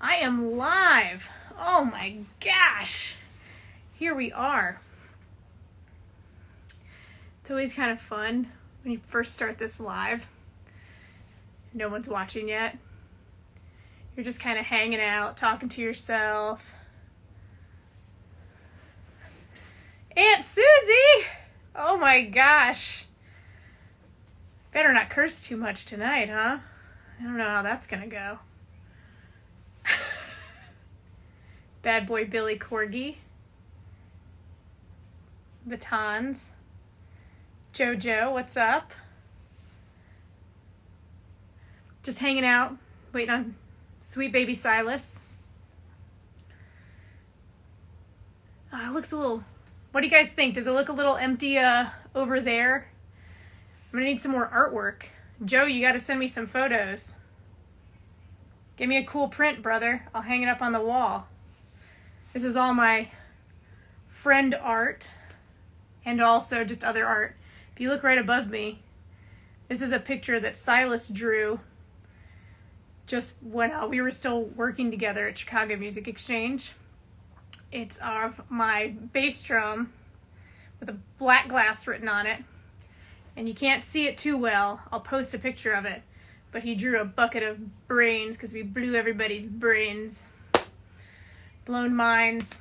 I am live. Oh my gosh. Here we are. It's always kind of fun when you first start this live. No one's watching yet. You're just kind of hanging out, talking to yourself. Aunt Susie! Oh my gosh. Better not curse too much tonight, huh? I don't know how that's gonna go. Bad boy Billy Corgi. Batons. Jojo, what's up? Just hanging out, waiting on sweet baby Silas. It looks a little... What do you guys think? Does it look a little empty over there? I'm gonna need some more artwork. Joe, you gotta send me some photos. Give me a cool print, brother. I'll hang it up on the wall. This is all my friend art and also just other art. If you look right above me, this is a picture that Silas drew just when we were still working together at Chicago Music Exchange. It's of my bass drum with a black glass written on it. And you can't see it too well. I'll post a picture of it. But he drew a bucket of brains because we blew everybody's brains. Blown minds.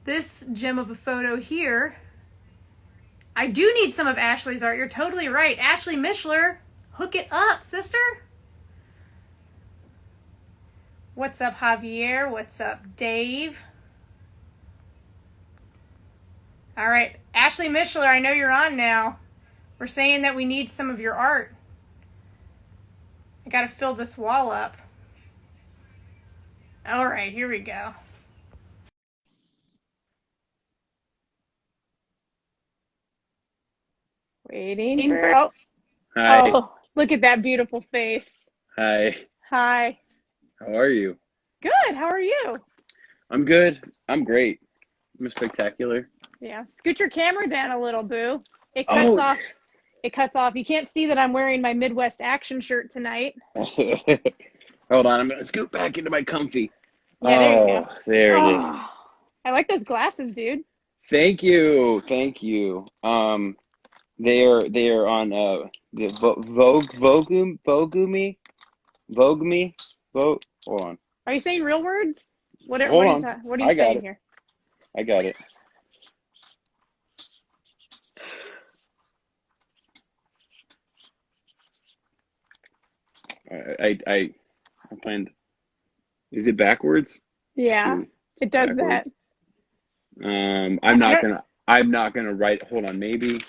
This gem of a photo here. I do need some of Ashley's art. You're totally right. Ashley Mishler, hook it up, sister. What's up, Javier? What's up, Dave? All right, Ashley Mishler, I know you're on now. We're saying that we need some of your art. I gotta fill this wall up. All right, here we go. Waiting for... Oh. Hi. Oh, look at that beautiful face. Hi. Hi. How are you? Good. How are you? I'm good. I'm great. I'm spectacular. Yeah. Scoot your camera down a little, boo. It cuts off. It cuts off. You can't see that I'm wearing my Midwest Action shirt tonight. Hold on. I'm going to scoot back into my comfy. Yeah, there you go. There it is. I like those glasses, dude. Thank you. Thank you. They are on the Vogue. Hold on. Are you saying real words? What are you saying here? I got it. I find. Is it backwards? Yeah, it does backwards. that. I'm not gonna write. Hold on, maybe.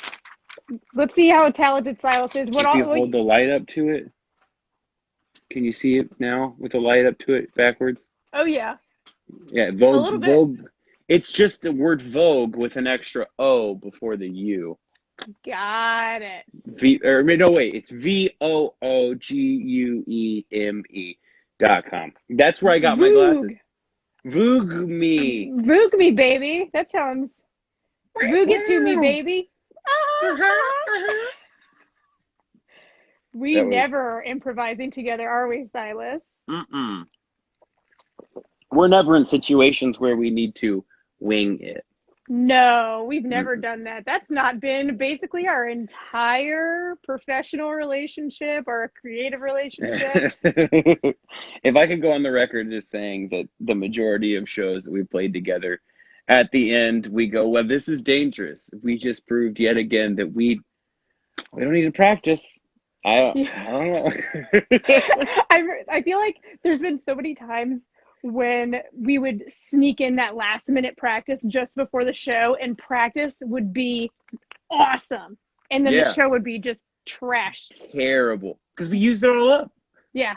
Let's see how talented Silas is. If you hold the light up to it, can you see it now with the light up to it backwards? Oh yeah. Yeah, Vogue. It's just the word Vogue with an extra O before the U. Got it. It's VOOGUEME.com. That's where I got my glasses. Vogue me. Vogue me, baby. That sounds... Vogue it to me, baby. We never are improvising together, are we, Silas? Mm-mm. We're never in situations where we need to wing it. No, we've never done that. That's not been basically our entire professional relationship or creative relationship. If I could go on the record just saying that the majority of shows that we played together, at the end we go, well, this is dangerous. We just proved yet again that we don't need to practice. I don't know. I feel like there's been so many times when we would sneak in that last minute practice just before the show, and practice would be awesome. And then the show would be just trash. Terrible. Because we used it all up. Yeah,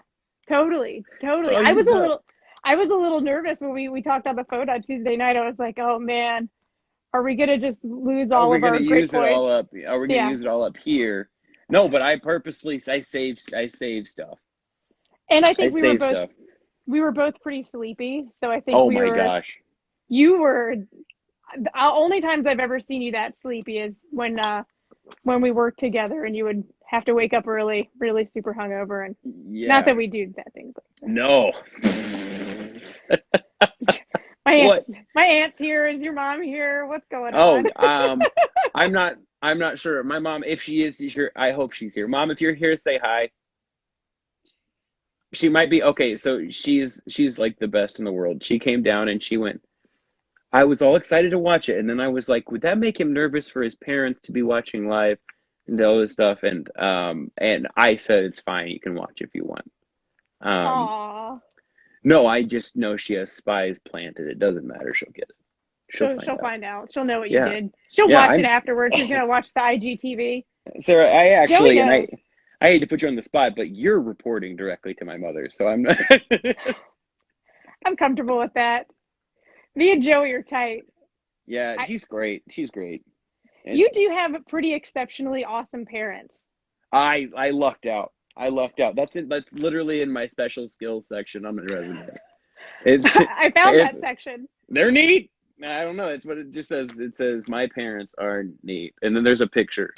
totally. I was a little nervous when we talked on the phone on Tuesday night. I was like, oh man, are we going to just lose all of our great points? Are we going to use it all up here? No, but I save stuff. And I think we were both pretty sleepy, so I think gosh. You were... only times I've ever seen you that sleepy is when we worked together and you would have to wake up early, really super hungover, and not that we do bad things like No. My What? aunt's here. Is your mom here? What's going Oh, on? I'm not sure. My mom, if she is here, I hope she's here. Mom, if you're here, say hi. She might be okay. So she's like the best in the world. She came down and she went. I was all excited to watch it, and then I was like, would that make him nervous for his parents to be watching live and all this stuff? And I said it's fine. You can watch if you want. Um, Aw. no, I just know she has spies planted. It doesn't matter. She'll get it. She'll find She'll out. find out. She'll know what you Yeah, did. She'll yeah. watch it afterwards. She's gonna watch the IGTV. Sarah, I Joey actually, and knows. I hate to put you on the spot, but you're reporting directly to my mother, so I'm not. I'm comfortable with that. Me and Joey are tight. Yeah, I, she's great. She's great. And you do have pretty exceptionally awesome parents. I lucked out. I lucked out. That's it. That's literally in my special skills section on my resume. It's I found it's that section. they're neat. I don't know. It's what it just says. It says my parents are neat, and then there's a picture.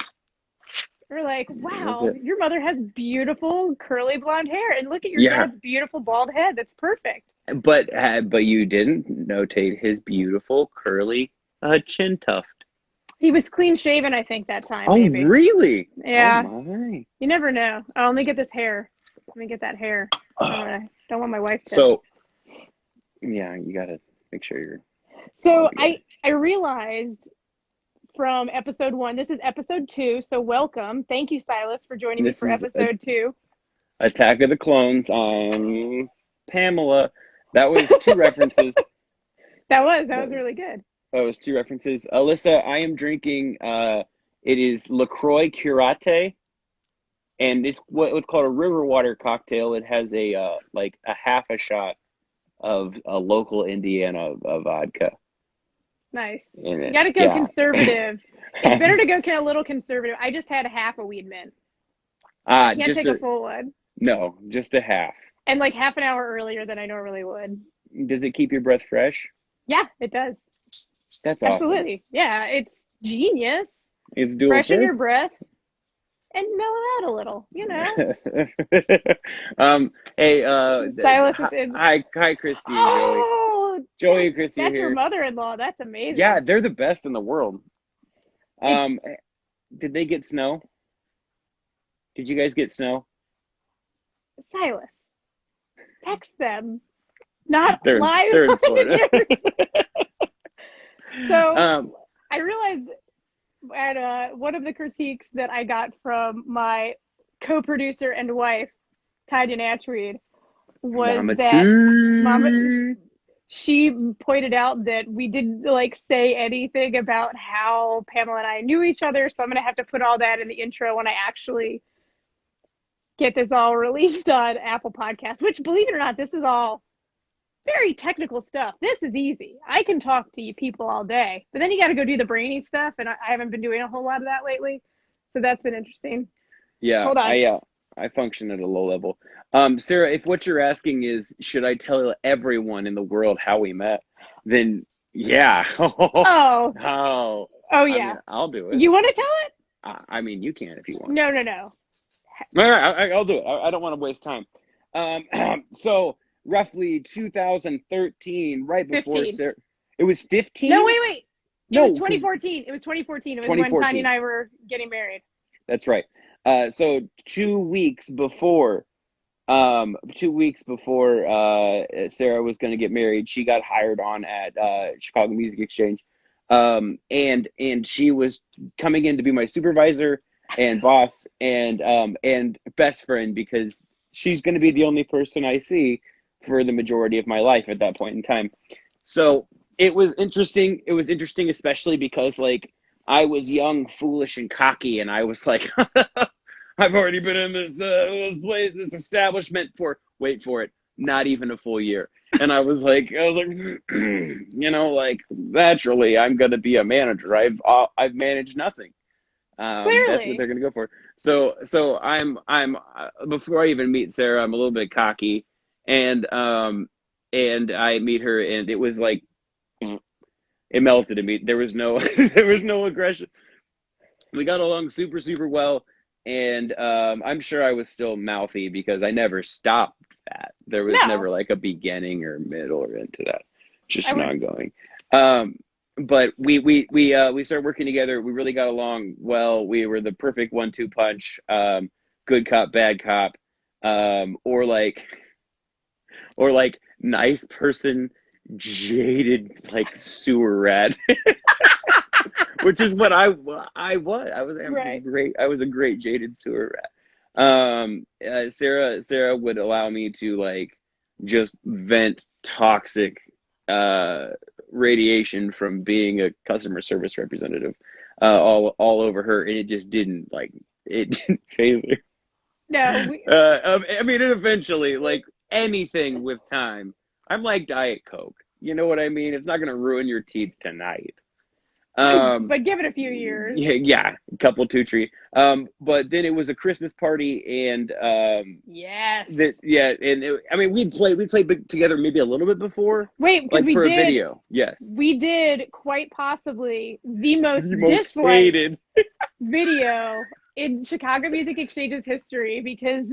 We're like, That's wow, it. your mother has beautiful curly blonde hair, and look at your Yeah, dad's beautiful bald head. That's perfect. but you didn't notate his beautiful curly chin tuft. He was clean shaven, I think, that time, Oh, maybe. really? Oh Yeah, my. you never know. Oh, let me get this hair. Let me get that hair. Don't want my wife to. So yeah, you gotta make sure you're all So together. I realized from episode 1, this is episode 2. So welcome. Thank you, Silas, for joining me This for is episode 2. Attack of the Clones. I'm Pamela. That was two references. That was really good. That was two references. Alyssa, I am drinking. It is LaCroix Curate, and it's what's called a river water cocktail. It has a like a half a shot of a local Indiana vodka Nice. in You it. got to go Yeah. conservative. It's better to go kind of a little conservative. I just had a half a weed mint. I can't Just take a a full one. no, just a half. And like half an hour earlier than I normally would. Does it keep your breath fresh? Yeah, it does. That's awesome. Absolutely. Yeah, it's genius. It's dual Freshen your serve. breath and mellow out a little, you know. Hey, Silas is in. hi, Christy and Joey. Oh, Joey and Christy are that's your here. mother-in-law. That's Yeah, amazing. they're the best in the world. It, Um, did they get snow? Did you guys get snow? Silas, text them, not They're live they're in on Florida. here. So Um, I realized at one of the critiques that I got from my co-producer and wife, Tanya Natchreed, was Mama that Mama too. she pointed out that we didn't like say anything about how Pamela and I knew each other, so I'm gonna have to put all that in the intro when I actually get this all released on Apple Podcasts. Which, believe it or not, this is all very technical stuff. This is easy. I can talk to you people all day, but then you got to go do the brainy stuff, and I haven't been doing a whole lot of that lately, so that's been interesting. Yeah, Hold on. I function at a low level. Sarah, if what you're asking is should I tell everyone in the world how we met, then yeah. Oh, Oh, oh I yeah. mean, I'll do it. You want to tell it? I mean, you can if you want. No, no, no. All right, I'll do it. I don't want to waste time. So roughly 2013, right before 15. Sarah, it was No, 15? wait. It was No, because 2014. It was 2014. It was when Tanya and 2014. I were getting married. That's right. So 2 weeks before, 2 weeks before Sarah was going to get married, she got hired on at Chicago Music Exchange, and she was coming in to be my supervisor and boss and best friend because she's going to be the only person I see for the majority of my life at that point in time. So it was interesting. It was interesting, especially because like I was young, foolish, and cocky, and I was like, I've already been in this place, this establishment for wait for it, not even a full year. And I was like, like naturally, I'm gonna be a manager. I've managed nothing. That's what Clearly. they're gonna go for. So I'm before I even meet Sarah, I'm a little bit cocky, and I meet her, and it was like it melted in me. There was no there was no aggression. We got along super well, and I'm sure I was still mouthy because I never stopped that. There was No, never like a beginning or middle or end to that. Just I an would. ongoing. But we started working together. We really got along well. We were the perfect 1-2 punch. Good cop, bad cop, or like nice person, jaded like sewer rat, which is what I was. I was Right. great. I was a great jaded sewer rat. Sarah would allow me to like just vent toxic radiation from being a customer service representative all over her, and it just didn't like it didn't phase her. No, we. I mean, and eventually, like anything with time, I'm like Diet Coke. You know what I mean? It's not gonna ruin your teeth tonight. But give it a few years. Yeah, a couple two tree. But then it was a Christmas party, and Yes. I mean, we played together maybe a little bit before, Wait, because like for a video. Yes, we did quite possibly the most the most disliked hated. video in Chicago Music Exchange's history, because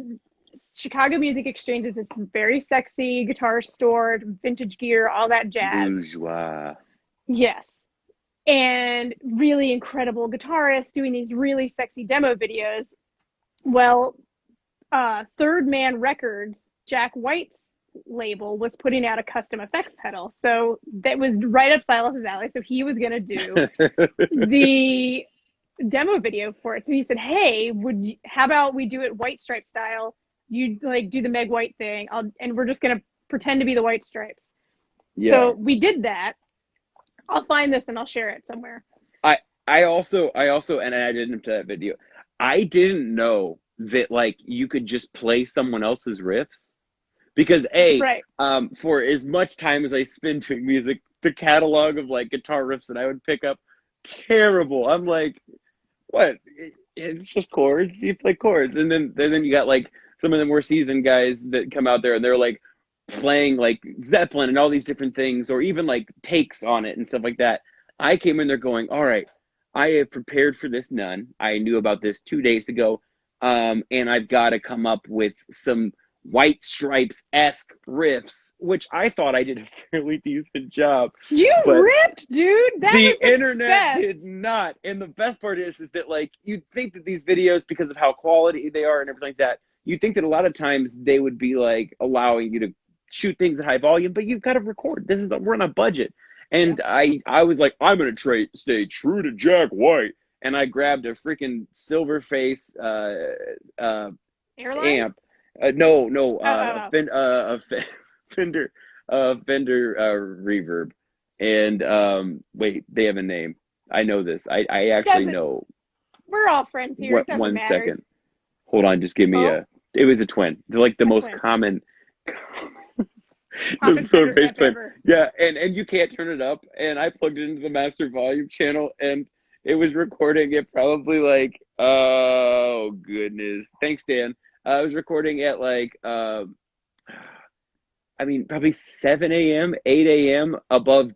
Chicago Music Exchange is this very sexy guitar store, vintage gear, all that jazz. Bourgeois. Yes. And really incredible guitarists doing these really sexy demo videos. Well, Third Man Records, Jack White's label, was putting out a custom effects pedal. So that was right up Silas's alley. So he was going to do the demo video for it. So he said, "Hey, how about we do it White Stripe style? You like do the Meg White thing, and we're just gonna pretend to be the White Stripes." Yeah. So we did that. I'll find this and I'll share it somewhere. I also, and I didn't into that video. I didn't know that like you could just play someone else's riffs, because Right. for as much time as I spend doing music, the catalog of like guitar riffs that I would pick up, terrible. I'm like, what? It's just chords. You play chords, and then you got like some of the more seasoned guys that come out there and they're like playing like Zeppelin and all these different things, or even like takes on it and stuff like that. I came in there going, all right, I have prepared for this none. I knew about this 2 days ago, and I've got to come up with some White Stripes-esque riffs, which I thought I did a fairly decent job. You But ripped, dude. That was the the internet best. did not. And the best part is that like you'd think that these videos, because of how quality they are and everything like that, you'd think that a lot of times they would be like allowing you to shoot things at high volume, but you've got to record. We're on a budget. And I was like, I'm gonna stay true to Jack White, and I grabbed a freaking Silverface Airline? amp. No, Fender reverb. And wait, they have a name. I know this. I actually know. We're all friends here. It doesn't One matter. second. Hold on, just give me it was a twin. They're like the most common. So Silverface twin. Yeah, and you can't turn it up. And I plugged it into the master volume channel, and it was recording at probably like, oh goodness. Thanks, Dan. I was recording at like probably 7 a.m., 8 a.m. above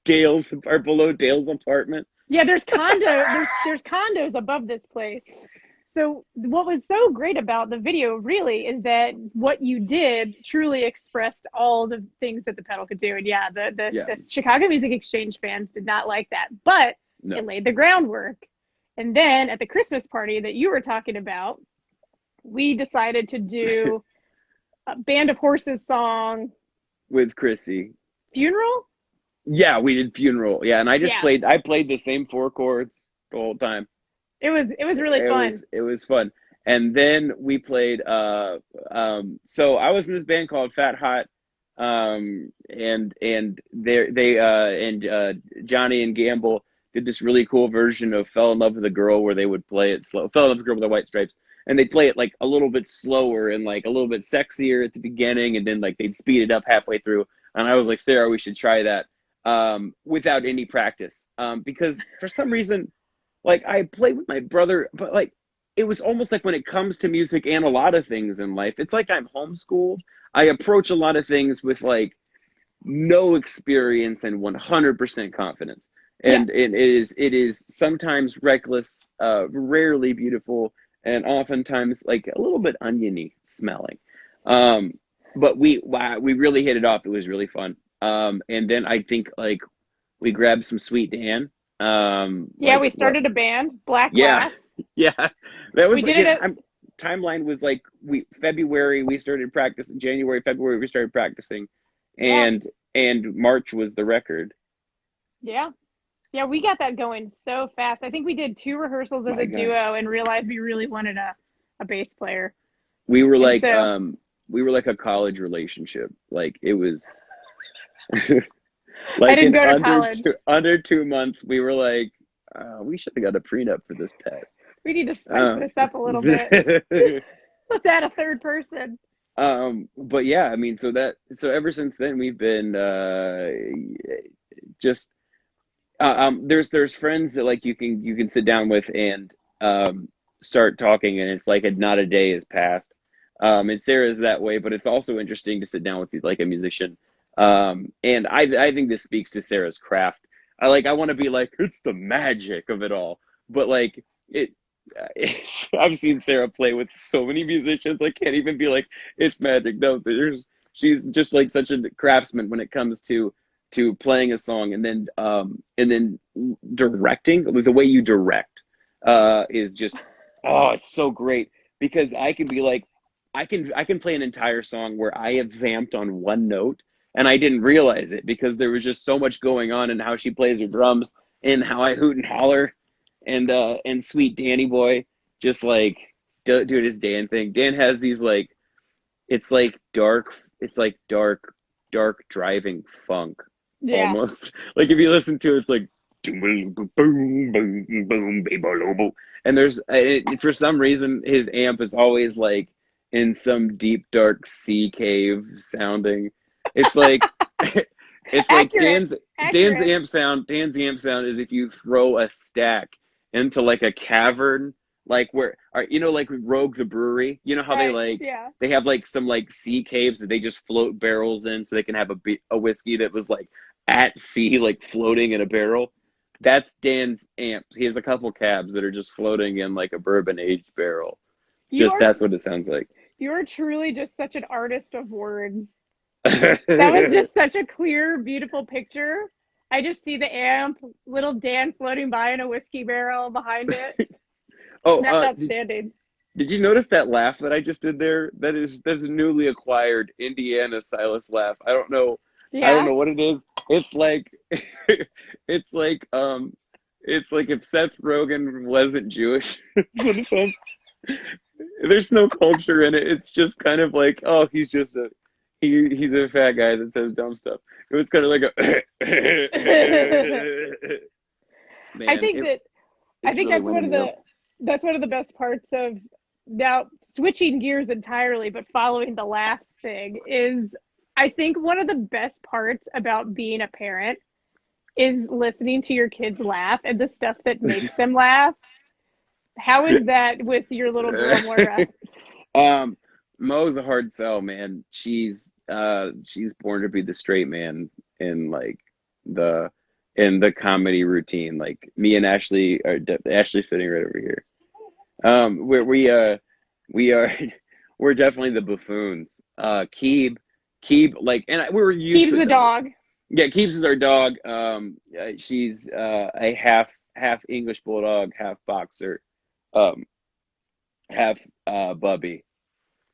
Dale's or below Dale's apartment. Yeah, there's condos above this place. So what was so great about the video really is that what you did truly expressed all the things that the pedal could do. And the Chicago Music Exchange fans did not like that, but it laid the groundwork. And then at the Christmas party that you were talking about, we decided to do a Band of Horses song with Chrissy. Funeral? Yeah, we did Funeral. Yeah, and I played the same 4 chords the whole time. It was really fun. It was fun. And then we played so I was in this band called Fat Hot, and Johnny and Gamble did this really cool version of Fell in Love with a Girl, where they would play it slow. Fell in Love with a Girl with the White Stripes. And they'd play it like a little bit slower and like a little bit sexier at the beginning, and then like they'd speed it up halfway through. And I was like, Sarah, we should try that without any practice, because for some reason, like I played with my brother, but like it was almost like when it comes to music and a lot of things in life, it's like I'm homeschooled. I approach a lot of things with like no experience and 100% confidence. And it is sometimes reckless, rarely beautiful, and oftentimes like a little bit oniony smelling. but we really hit it off. It was really fun. And then I think like we grabbed some Sweet Dan. Yeah, Like we what? started a band, Black Yeah, Glass. yeah. That We was did it yeah. at, Timeline was like we February we started practicing. January, February we started practicing, yeah, and March was the record. yeah. Yeah, we got that going so fast. I think we did 2 rehearsals as My a gosh, duo and realized we really wanted a bass player. we were And like so a college relationship. Like it was I like didn't in go to college. under 2 months we were like we should have got a prenup for this pet. We need to spice Um, this up a little bit. Let's add a third person. but yeah, I mean, so ever since then we've been just there's friends that like you can sit down with and start talking, and it's like not a day has passed. And Sarah's that way, but it's also interesting to sit down with like a musician. And I think this speaks to Sarah's craft. I want to be like it's the magic of it all, but like it. I've seen Sarah play with so many musicians. I can't even be like it's magic. No, she's just like such a craftsman when it comes to playing a song, and then directing. The way you direct is just oh, it's so great because I can be like I can play an entire song where I have vamped on one note and I didn't realize it because there was just so much going on in how she plays her drums and how I hoot and holler and sweet Danny boy just like doing his Dan thing. Dan has these like it's like dark driving funk Yeah. almost. Like if you listen to it, it's like boom boom boom boom boom boom, and for some reason his amp is always like in some deep dark sea cave sounding. It's like it's like Accurate. Accurate. Dan's amp sound is if you throw a stack into like a cavern, like where are you know like Rogue the brewery, you know how Right. Yeah. they have like some like sea caves that they just float barrels in so they can have a whiskey that was like at sea like floating in a barrel. That's Dan's amp. He has a couple cabs that are just floating in like a bourbon aged barrel. You Just are that's what it sounds like. you're truly just such an artist of words. That was just such a clear, beautiful picture. I just see the amp, little Dan floating by in a whiskey barrel behind it. Oh, That's outstanding. did you notice that laugh that I just did there? That's a newly acquired Indiana Silas laugh. I don't Yeah. know what it is. It's like it's like it's like if Seth Rogen wasn't Jewish. That's what it sounds. There's no culture in it. It's just kind of like, oh, he's a fat guy that says dumb stuff. It was kind of like a I man, think that I it's think really winning me up. that's one of the best parts of now switching gears entirely, but following the laughs thing is I think one of the best parts about being a parent is listening to your kids laugh and the stuff that makes them laugh. How is that with your little girl, Moira? um, Mo's a hard sell, man. She's born to be the straight man in like the the comedy routine. Like me and Ashley are Ashley's sitting right over here. We are we're definitely the buffoons. Keeb like we were used Keeps to the them. dog. Yeah, Keebs is our dog. She's a half English bulldog, half boxer, um, half Bubby.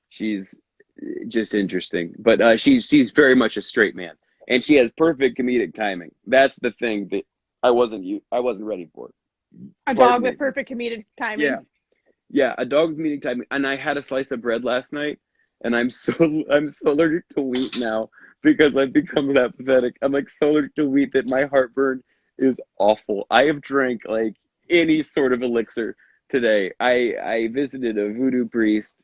She's just interesting, but she's very much a straight man, and she has perfect comedic timing. That's the thing that I wasn't ready for. A dog Pardon with me. perfect comedic Yeah, timing. yeah, a dog with comedic timing. And I had a slice of bread last night, and I'm so allergic to wheat now because I've become that pathetic. I'm like so allergic to wheat that my heartburn is awful. I have drank like any sort of elixir today. I visited a voodoo priest.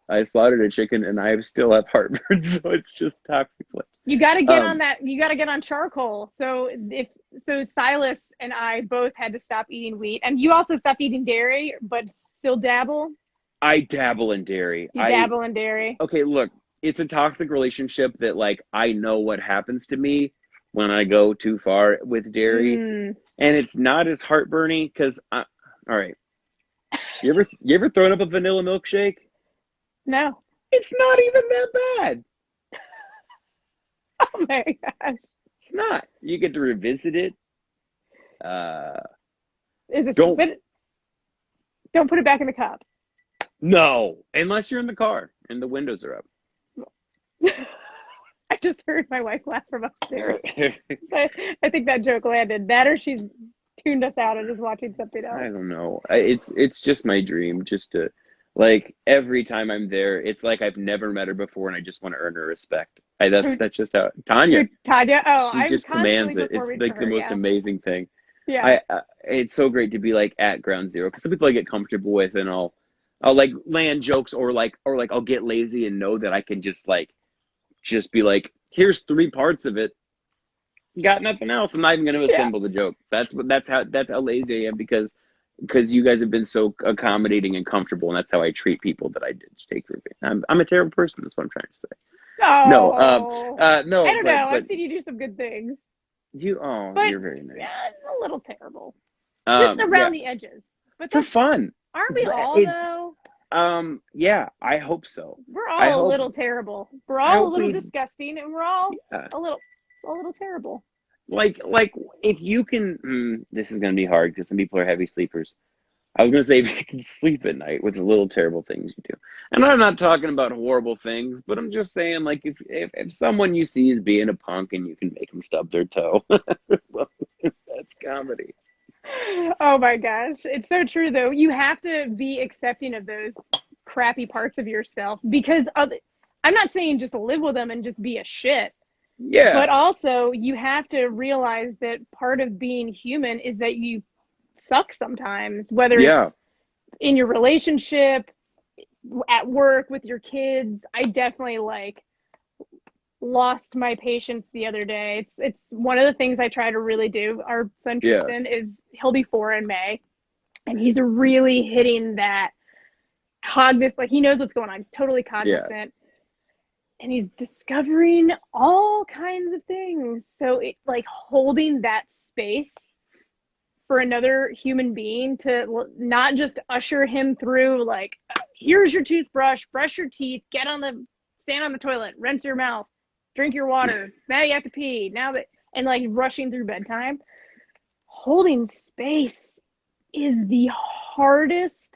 I slaughtered a chicken, and I still have heartburn, so it's just toxic. You got to get on Um, that. You got to get on charcoal. So Silas and I both had to stop eating wheat, and you also stopped eating dairy, but still dabble. I dabble in dairy. You I dabble in dairy. okay, look, it's a toxic relationship that like I know what happens to me when I go too far with dairy, Mm, and it's not as heartburny because all right, you ever thrown up a vanilla milkshake? no. It's not even that bad. Oh my gosh. It's not. You get to revisit it. Uh, Is it, don't but don't put it back in the cup. no, unless you're in the car and the windows are up. I just heard my wife laugh from upstairs. But I think that joke landed. That or she's tuned us out and is watching something I else. don't know. It's just my dream, just to like every time I'm there, it's like I've never met her before, and I just want to earn her respect. That's just how Tanya. Who, Tanya? Oh, She I'm just constantly commands it. It's performing for like the her. most Yeah. amazing thing. Yeah. It's so great to be like at ground zero because some people I get comfortable with, and I'll like land jokes or like I'll get lazy and know that I can just be like, here's three parts of it. Got nothing else. I'm not even going to Yeah. assemble the joke. That's how lazy I am because you guys have been so accommodating and comfortable, and that's how I treat people that I did take for me. I'm a terrible person. That's what I'm trying to say. No, Oh. I no, don't know. but I've seen you do some good things. you're But very nice. yeah, it's a little terrible. Just Yeah, around the edges. But for that's, fun. aren't we all It's though? yeah. I hope so. We're I all a hope little terrible. We're I all a hope little we disgusting and we're all yeah. a little terrible. Like if you can. This is gonna be hard because some people are heavy sleepers. I was gonna say if you can sleep at night with the little terrible things you do, and I'm not talking about horrible things, but I'm just saying like if someone you see is being a punk and you can make them stub their toe, well, that's comedy. Oh my gosh. It's so true though. You have to be accepting of those crappy parts of yourself because I'm not saying just live with them and just be a shit, but Yeah, also you have to realize that part of being human is that you suck sometimes, whether yeah, it's in your relationship, at work with your kids. I definitely like lost my patience the other day. It's one of the things I try to really do. Our son yeah, Tristan is he'll be 4 in May, and he's really hitting that cognizant. Like he knows what's going on. He's totally yeah, cognizant, and he's discovering all kinds of things. So it like holding that space for another human being to not just usher him through like here's your toothbrush, brush your teeth, stand on the toilet, rinse your mouth, drink your water, now you have to pee, now that, and like rushing through bedtime. Holding space is the hardest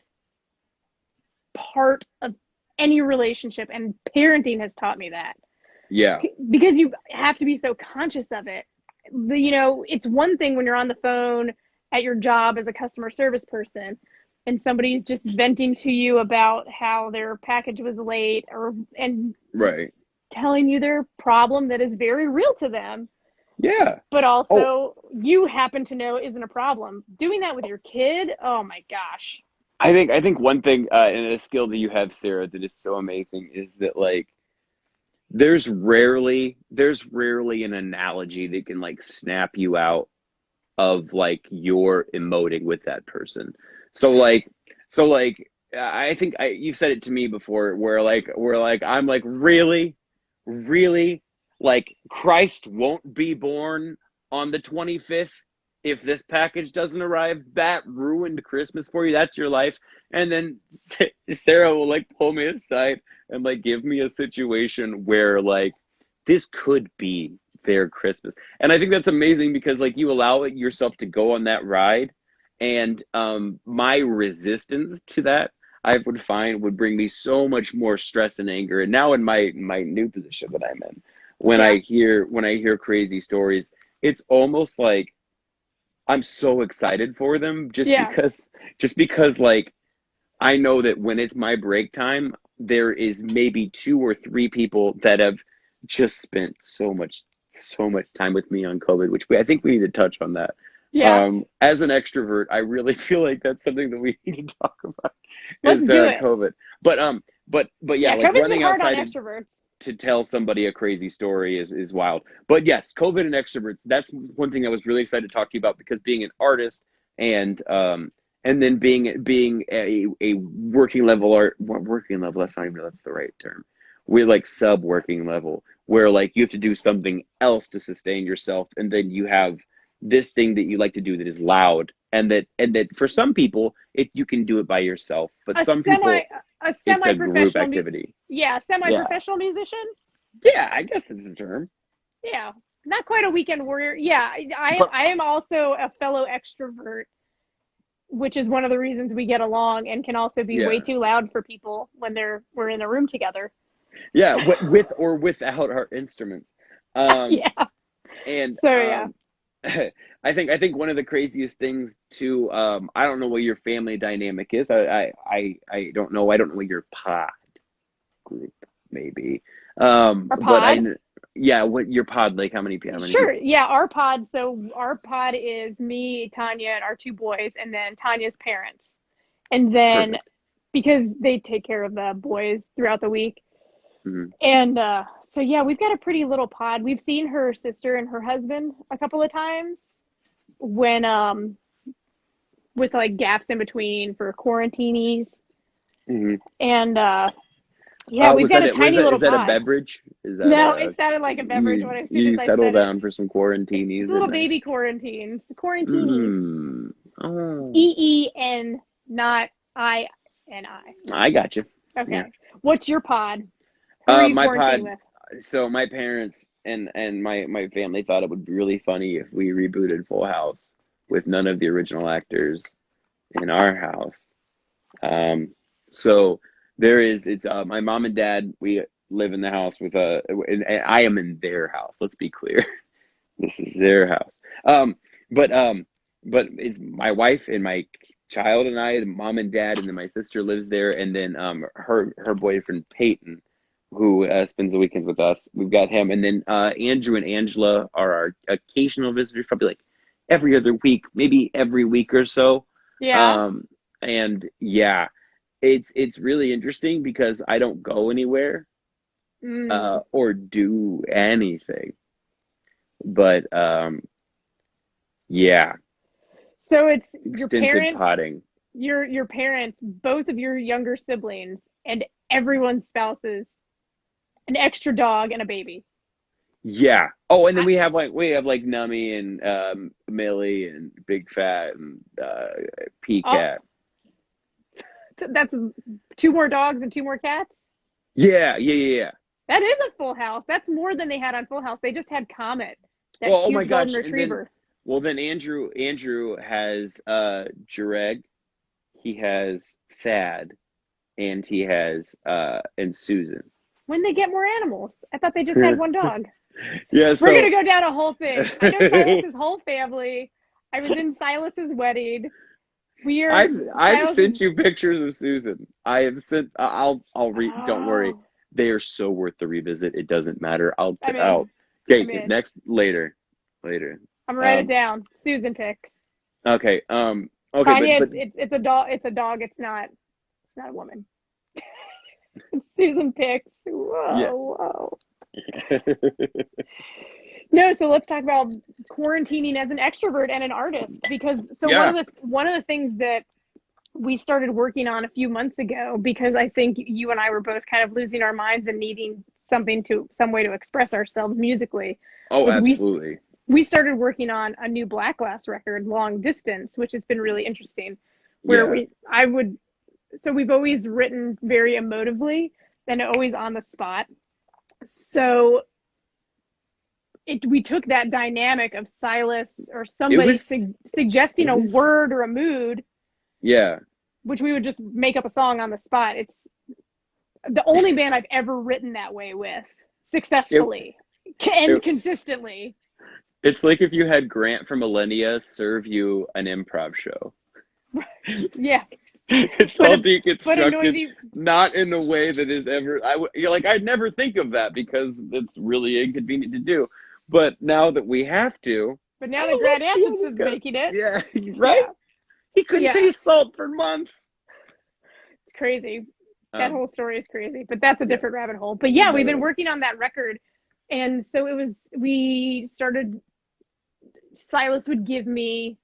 part of any relationship, and parenting has taught me that yeah, because you have to be so conscious of it. It's one thing when you're on the phone at your job as a customer service person and somebody's just venting to you about how their package was late and right, telling you their problem that is very real to them, yeah. but Oh, also you happen to know isn't a problem. Doing that with your kid, oh my gosh. I think one thing and a skill that you have, Sarah, that is so amazing is that like there's rarely an analogy that can like snap you out of like your emoting with that person. So like so like I think you've said it to me before where like I'm like really like Christ won't be born on the 25th if this package doesn't arrive. That ruined Christmas for you. That's your life. And then Sarah will like pull me aside and like give me a situation where like this could be their Christmas. And I think that's amazing because like you allow yourself to go on that ride, and my resistance to that I would find would bring me so much more stress and anger. And now in my new position that I'm in, Yeah. when I hear crazy stories, it's almost like I'm so excited for them Yeah. just because like I know that when it's my break time, there is maybe two or three people that have just spent so much time with me on COVID, which I think we need to touch on that. Yeah. As an extrovert, I really feel like that's something that we need to talk about Let's is do it. COVID. But yeah, Yeah, like COVID's been running hard on outside extroverts. to tell somebody a crazy story is wild. But yes, COVID and extroverts, that's one thing I was really excited to talk to you about because being an artist and then being a working level art working level, that's the right term. We're like sub working level where like you have to do something else to sustain yourself, and then you have this thing that you like to do that is loud, and that for some people you can do it by yourself, but A some semi people a It's a group semi-professional, activity. Yeah. semi-professional musician. Yeah, I guess that's the term. Yeah, not quite a weekend warrior. Yeah, But I am also a fellow extrovert, which is one of the reasons we get along and can also be way yeah. too loud for people when we're in a room together. Yeah, with or without our instruments. Um Yeah. and So yeah. I think one of the craziest things too, I don't know what your family dynamic is. I don't know. I don't know what your pod group maybe. Our But pod. yeah, what your pod like? How many Sure. people? Yeah, our pod. So our pod is me, Tanya, and our two boys, and then Tanya's parents. And then Perfect. because they take care of the boys throughout the week. Hmm. And so yeah, we've got a pretty little pod. We've seen her sister and her husband a couple of times when with like gaps in between for quarantinies. Hmm. And yeah, we've Was got that a it? Was tiny that little is that a pod. beverage? Is that No, it sounded like a beverage you when as soon as you I settle said it. down for some It's quarantinies at little night? baby quarantines. Quarantinis. Mm. Oh, EEN, not INI. I got you. Yeah. Okay. What's your pod? Who are you My quarantining pod. with? So my parents and my family thought it would be really funny if we rebooted Full House with none of the original actors in our house. Um, so it's my mom and dad. We live in the house with and I am in their house. Let's be clear. This is their house. Um, but it's my wife and my child and I, mom and dad, and then my sister lives there, and then her boyfriend Peyton, who spends the weekends with us. We've got him, and then Andrew and Angela are our occasional visitors, probably like every other week, maybe every week or so. Yeah. Um, and yeah, it's really interesting because I don't go anywhere Mm. or do anything. But yeah, So it's your extensive parents, potting. your parents, both of your younger siblings, and everyone's spouses, an extra dog, and a baby. Yeah. Oh, and then I, we have like Nummy and Millie and Big Fat and oh, Cat. that's two more dogs and two more cats. Yeah, yeah, yeah, yeah. That is a full house. That's more than they had on Full House. They just had Comet, that Well, oh my cute golden gosh, and then retriever. well then Andrew has Jareg, he has Thad, and he has and Susan. When they get more animals, I thought they just had one dog. Yeah, We're gonna so go down a whole thing. I know Silas's whole family. I was in Silas's wedding. We're I've Silas's. sent you pictures of Susan. I have sent. I'll read. Don't worry. Oh, They are so worth the revisit. It doesn't matter. I'm I'll. in. Okay. I'm in. Next. Later. I'm gonna write it Um. down. Susan picks. Okay. Okay. Tanya, But it's a dog. It's a dog. It's not a woman. Susan picks. yeah. Whoa, whoa. No, so let's talk about quarantining as an extrovert and an artist because so Yeah. one of the things that we started working on a few months ago because I think you and I were both kind of losing our minds and needing some way to express ourselves musically Oh, was absolutely. we started working on a new Black Glass record, Long Distance, which has been really interesting. Where Yeah. we've always written very emotively and always on the spot. So we took that dynamic of Silas or It somebody was. suggesting It a was. word or a mood, Yeah. which we would just make up a song on the spot. It's the only band I've ever written that way with It. successfully and it consistently. it's like if you had Grant from Millennia serve you an improv show. Yeah, It's but all but a deconstructed, noisy. not in a way that is ever. You're like I'd never think of that because it's really inconvenient to do. But now that we have to, But now that Grant let's see how this Atchinson's goes. making it, Yeah, right. yeah, He couldn't yeah, taste salt for months. it's crazy. That Um, whole story is crazy, but that's a yeah, different rabbit hole. But yeah, we've another been one. working on that record, and so we started. Silas would give me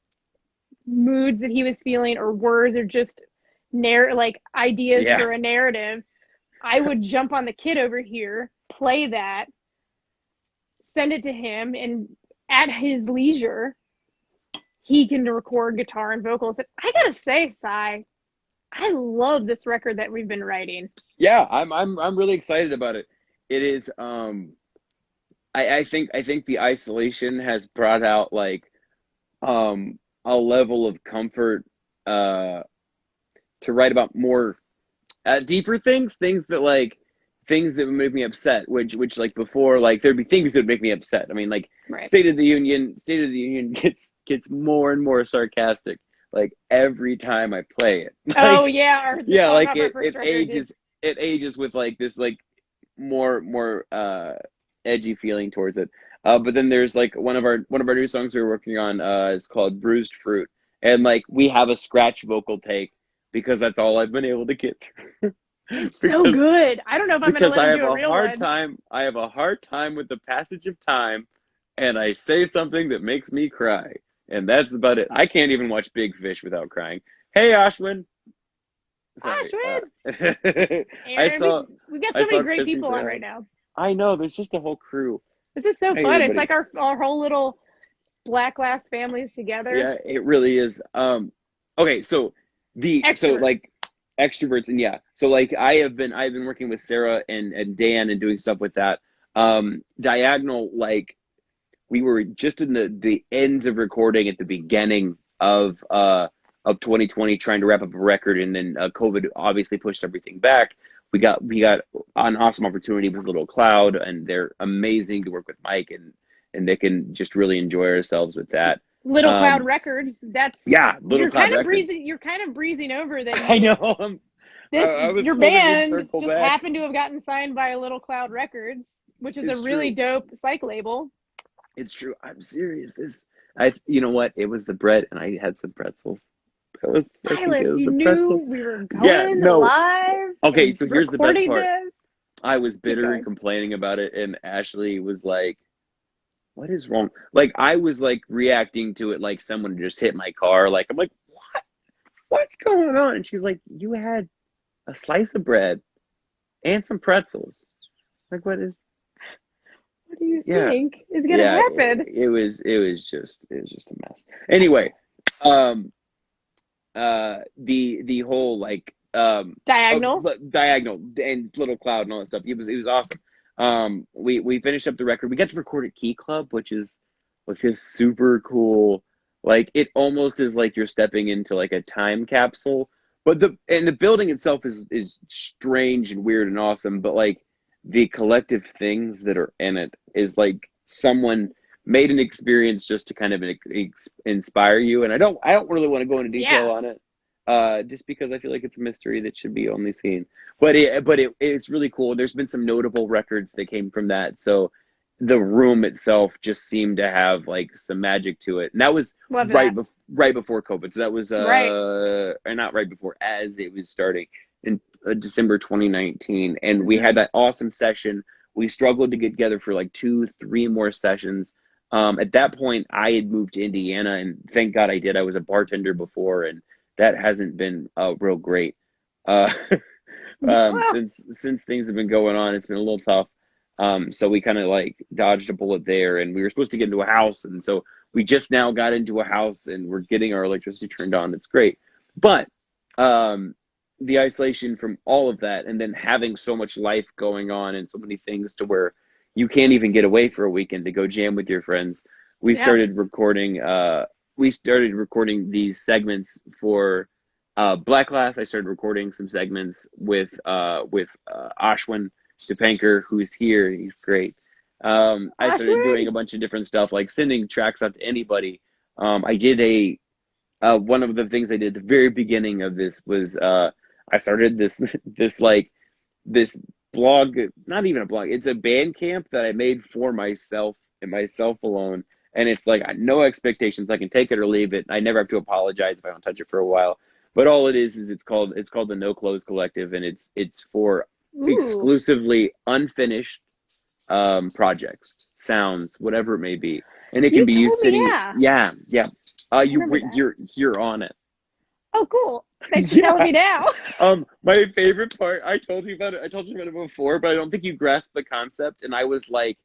moods that he was feeling or words or just like ideas Yeah, for a narrative. I would jump on the kid over here, play that, send it to him, and at his leisure he can record guitar and vocals. And I gotta say, Si, I I love this record that we've been writing. Yeah, I'm really excited about it. It is I think the isolation has brought out like a level of comfort uh to write about more deeper things that like things that would make me upset, which like before, like there'd be things that would make me upset. I mean, like Right. State of the Union gets more and more sarcastic like every time I play it. Oh Like yeah, the yeah, song like off our first record did. it ages with like this like more edgy feeling towards it. But then there's like one of our new songs we were working on is called Bruised Fruit, and like we have a scratch vocal take because that's all I've been able to get through. It's so because good. I don't know if I'm gonna because let him do a real one. I have a hard time with the passage of time, and I say something that makes me cry, and that's about it. I can't even watch Big Fish without crying. Hey, Ashwin. Sorry. Ashwin, I Aaron, saw we've got I so many saw great Chrissy people say on hi. right now. I know, there's just a whole crew. This is so Hey, fun. It's everybody. like our whole little Black Glass families together. Yeah, it really is. Okay, so Extrovert. like extroverts and yeah. So like I've been working with Sarah and Dan and doing stuff with that. Diagonal, like we were just in the ends of recording at the beginning of 2020 trying to wrap up a record, and then COVID obviously pushed everything back. We got an awesome opportunity with Little Cloud, and they're amazing to work with Mike, and they can just really enjoy ourselves with that. Little Cloud Um, Records. That's yeah, Little Cloud Records. You're kind of breezing over that I you know. I was your told that we'd band circle just back. happened to have gotten signed by Little Cloud Records, which is a It's really true. dope psych label. It's true. I'm serious. You know what? It was the bread, and I had some pretzels. I think it Silas, was you the knew pretzels. we were Yeah, going no. live Okay, and so here's the best recording part. this. I was Keep bitter and going. complaining about it, and Ashley was like, "What is wrong?" Like I was like reacting to it like someone just hit my car. Like I'm like, "What? What's going on?" And she's like, "You had a slice of bread and some pretzels." Like what is? What do you Yeah, think is gonna yeah. happen? It was just a mess. Anyway, um, the whole like Diagonal. diagonal and Little Cloud and all that stuff. It was awesome. We finished up the record. We got to record at Key Club, which is super cool. Like it almost is like you're stepping into like a time capsule. But the building itself is strange and weird and awesome. But like the collective things that are in it is like someone made an experience just to kind of inspire you. And I don't really want to go into detail Yeah. on it, just because I feel like it's a mystery that should be only seen. It's really cool. There's been some notable records that came from that. So the room itself just seemed to have like some magic to it. And that was Love that. right before COVID. So that was Right. or not right before, as it was starting in December 2019, and we Hmm. had that awesome session. We struggled to get together for like 2, 3 more sessions. At that point, I had moved to Indiana, and thank God I did. I was a bartender before, and that hasn't been real great. Uh, Well, since things have been going on, it's been a little tough. So we kind of like dodged a bullet there, and we were supposed to get into a house, and so we just now got into a house, and we're getting our electricity turned on. It's great, but um, the isolation from all of that, and then having so much life going on and so many things to where you can't even get away for a weekend to go jam with your friends. We yeah. started recording. We started recording these segments for Black Glass. I started recording some segments with Ashwin Stepanker, who's here. He's great. I started doing Ashwin. a bunch of different stuff, like sending tracks out to anybody. I did a one of the things I did at the very beginning of this was I started this like this blog, not even a blog. It's a band camp that I made for myself and myself alone. And it's like no expectations. I can take it or leave it. I never have to apologize if I don't touch it for a while. But all it is it's called the No Clothes Collective, and it's for Ooh, exclusively unfinished projects, sounds, whatever it may be, and it can you be you told me, sitting. yeah. Yeah, yeah. I remember that. You're on it. Oh, cool. Thanks for telling Yeah. me now. My favorite part. I told you about it. I told you about it before, but I don't think you grasped the concept. And I was like,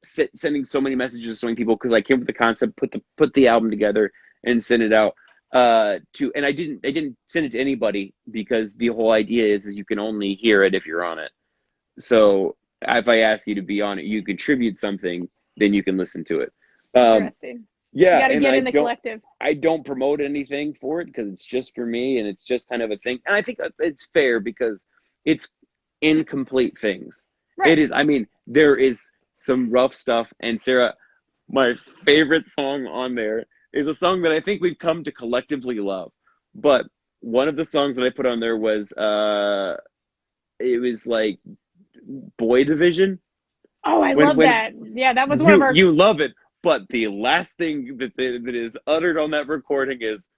sending so many messages to so many people because I came up with the concept, put the album together, and sent it out. and I didn't send it to anybody because the whole idea is you can only hear it if you're on it. So if I ask you to be on it, you contribute something, then you can listen to it. Um, Interesting. You yeah, got to and get in the collective. I don't promote anything for it because it's just for me and it's just kind of a thing. And I think it's fair because it's incomplete things. It Right. is. I mean, there is some rough stuff. And Sarah, my favorite song on there is a song that I think we've come to collectively love. But one of the songs that I put on there was it was like Boy Division. Oh, I love When that. Yeah, that was one of our. you love it, but the last thing that is uttered on that recording is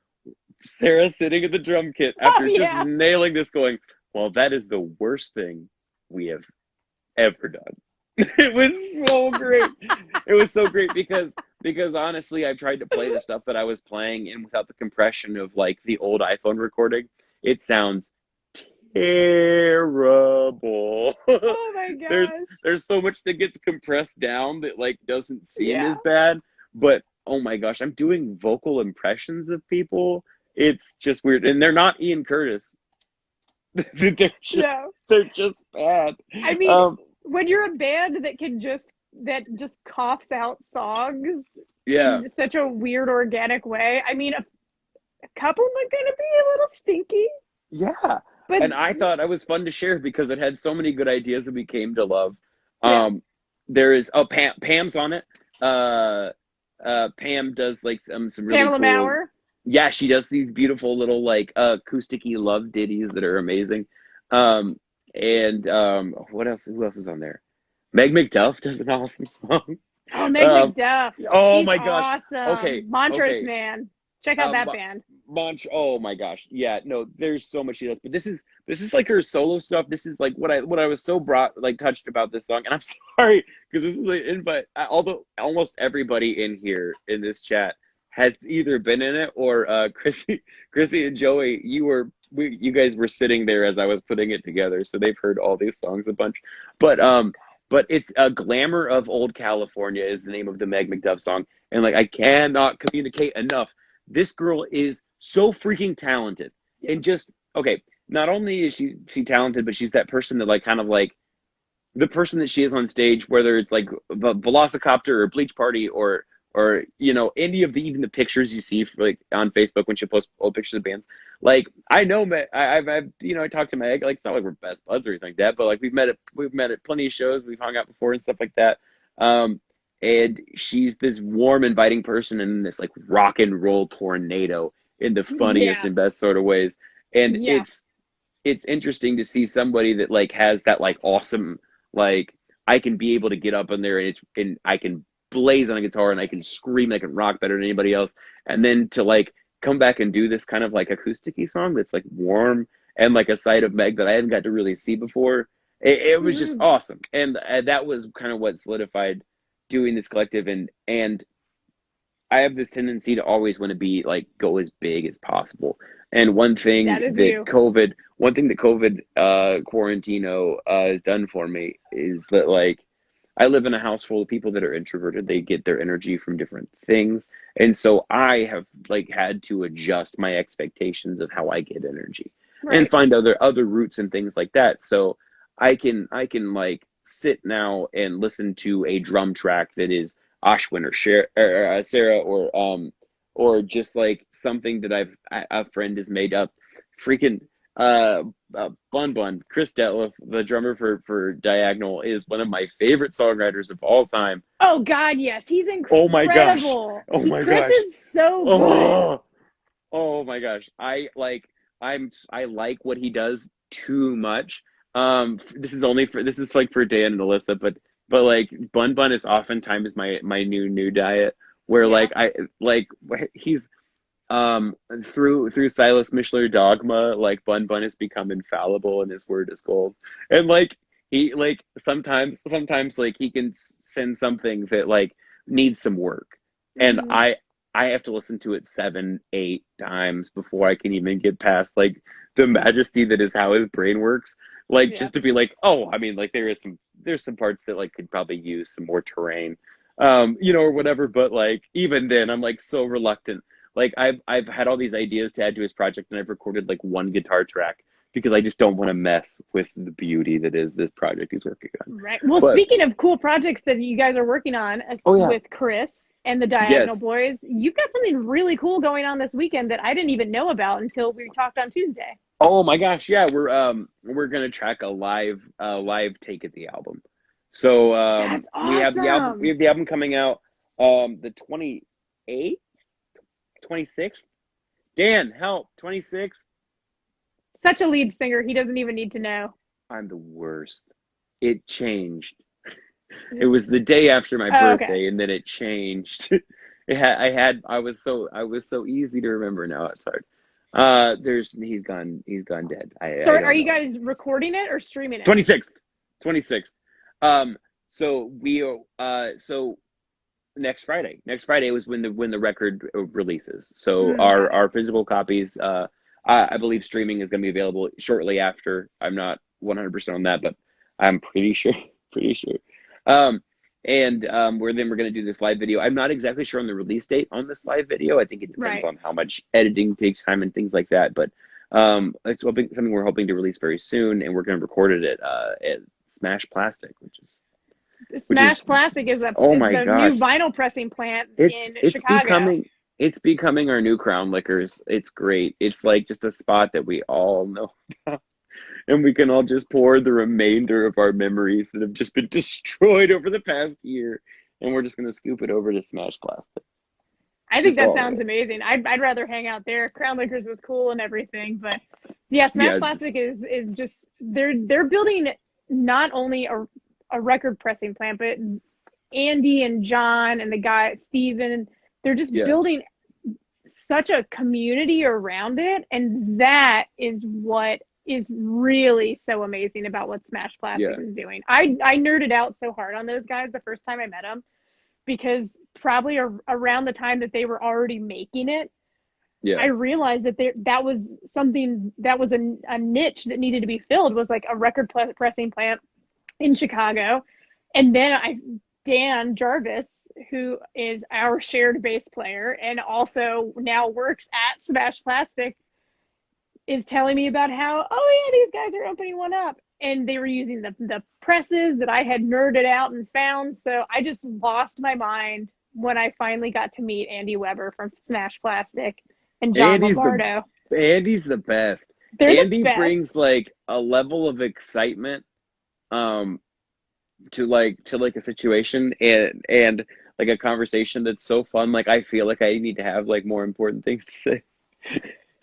Sarah sitting at the drum kit Oh, after just yeah. nailing this, going, "Well, that is the worst thing we have ever done." It was so great. It was so great because honestly, I tried to play the stuff that I was playing, and without the compression of like the old iPhone recording, it sounds terrible. Oh my there's gosh. there's so much that gets compressed down that like doesn't seem Yeah. as bad, but oh my gosh, I'm doing vocal impressions of people. It's just weird, and they're not Ian Curtis. they're just No. they're just bad. I mean, Um, when you're a band that just coughs out songs yeah, in such a weird organic way, I mean, a couple are gonna be a little stinky, yeah. but And I thought it was fun to share because it had so many good ideas that we came to love. yeah, There is Pam's on it. Uh, Pam does like some really Pamela cool. Maurer. Yeah, she does these beautiful little like acousticy love ditties that are amazing. And what else? Who else is on there? Meg McDuff does an awesome song. Oh, Meg Um, McDuff. oh She's my gosh. awesome. Okay, Montrose okay. Man. Check out that band. Oh my gosh. Yeah, no, there's so much she does. But this is like her solo stuff. This is like what I was so brought like touched about this song. And I'm sorry, because this is an invite. Although almost everybody in here in this chat has either been in it or Chrissy and Joey, you guys were sitting there as I was putting it together, so they've heard all these songs a bunch. But it's a Glamour of Old California is the name of the Meg McDuff song. And like I cannot communicate enough. This girl is so freaking talented. Yeah. And just okay, not only is she talented, but she's that person that like kind of like the person that she is on stage, whether it's like Velocicopter or Bleach Party or any of the even the pictures you see like on Facebook when she posts old pictures of bands. Like I know Meg, I've I talked to Meg. Like it's not like we're best buds or anything like that, but like we've met at plenty of shows. We've hung out before and stuff like that. Um, and she's this warm, inviting person in this like rock and roll tornado in the funniest Yeah. and best sort of ways. And Yeah. it's interesting to see somebody that like has that like awesome like I can be able to get up in there and I can blaze on a guitar and I can scream, I can rock better than anybody else, and then to like come back and do this kind of like acoustic-y song that's like warm and like a side of Meg that I hadn't got to really see before. It was just Mhm. awesome, and that was kind of what solidified doing this collective and I have this tendency to always want to be like go as big as possible. And That is you. one thing that COVID Quarantino has done for me is that like I live in a house full of people that are introverted. They get their energy from different things. And so I have like had to adjust my expectations of how I get energy and Right. find other routes and things like that. So I can like sit now and listen to a drum track that is Ashwin or Sarah or just like something that a friend has made up. Freaking Bun Bun Chris Detlef, the drummer for Diagonal, is one of my favorite songwriters of all time. Oh God, yes, he's Oh my gosh! incredible. Oh my Chris gosh! is so good. Oh oh my gosh! I like what he does too much. This is like for Dan and Alyssa, but like Bun Bun is oftentimes my new diet where Yeah. like I like he's through Silas Mishler dogma, like Bun Bun has become infallible and his word is gold. And like he like sometimes like he can send something that like needs some work. And Hmm. I have to listen to it 7, 8 times before I can even get past like the majesty that is how his brain works. Like Yeah. just to be like, oh, I mean, like there's some parts that like could probably use some more terrain, or whatever. But like even then, I'm like so reluctant. Like I've had all these ideas to add to his project, and I've recorded like one guitar track because I just don't want to mess with the beauty that is this project he's working on. Right. Well, But speaking of cool projects that you guys are working on oh yeah, with Chris and the Diagonal yes. Boys, you've got something really cool going on this weekend that I didn't even know about until we talked on Tuesday. Oh my gosh, yeah, we're gonna track a live take at the album. So That's we awesome. have the album coming out the 28th, 26th. Dan, help, 26th. Such a lead singer, he doesn't even need to know. I'm the worst. It changed. It was the day after my Oh, okay. birthday, and then it changed. I was so easy to remember. Now it's hard. There's he's gone dead. So I are don't you know. guys recording it or streaming it? 26th. 26th. Um so next Friday was when the record releases. So Got it. our physical copies I believe streaming is going to be available shortly after. I'm not 100% on that, but I'm pretty sure pretty sure. Um and we're going to do this live video. I'm not exactly sure on the release date on this live video. I think it depends Right. on how much editing takes time and things like that, but something we're hoping to release very soon, and we're going to record it at Smash Plastic, which Smash is Plastic is oh my the new gosh, vinyl pressing plant it's in it's Chicago. becoming it's becoming our new Crown Liquors. It's great. It's like just a spot that we all know about, and we can all just pour the remainder of our memories that have just been destroyed over the past year, and we're just going to scoop it over to Smash Plastic. I think Just that all of sounds it. amazing. I'd rather hang out there. Crown Liquors was cool and everything, but yeah, Smash Yeah, Plastic is just they're building not only a record pressing plant, but Andy and John and the guy Steven, they're just yeah, building such a community around it, and that is what is really so amazing about what Smash Plastic yeah, is doing. I nerded out so hard on those guys the first time I met them because probably around the time that they were already making it, yeah, I realized that that was something that was a niche that needed to be filled, was like a record pressing plant in Chicago. And then Dan Jarvis, who is our shared bass player and also now works at Smash Plastic, is telling me about how, oh yeah, these guys are opening one up. And they were using the presses that I had nerded out and found. So I just lost my mind when I finally got to meet Andy Weber from Smash Plastic and John Andy's the Lombardo. Andy's the best. They're the Andy best. brings like a level of excitement um to like a situation and like a conversation that's so fun. Like I feel like I need to have like more important things to say.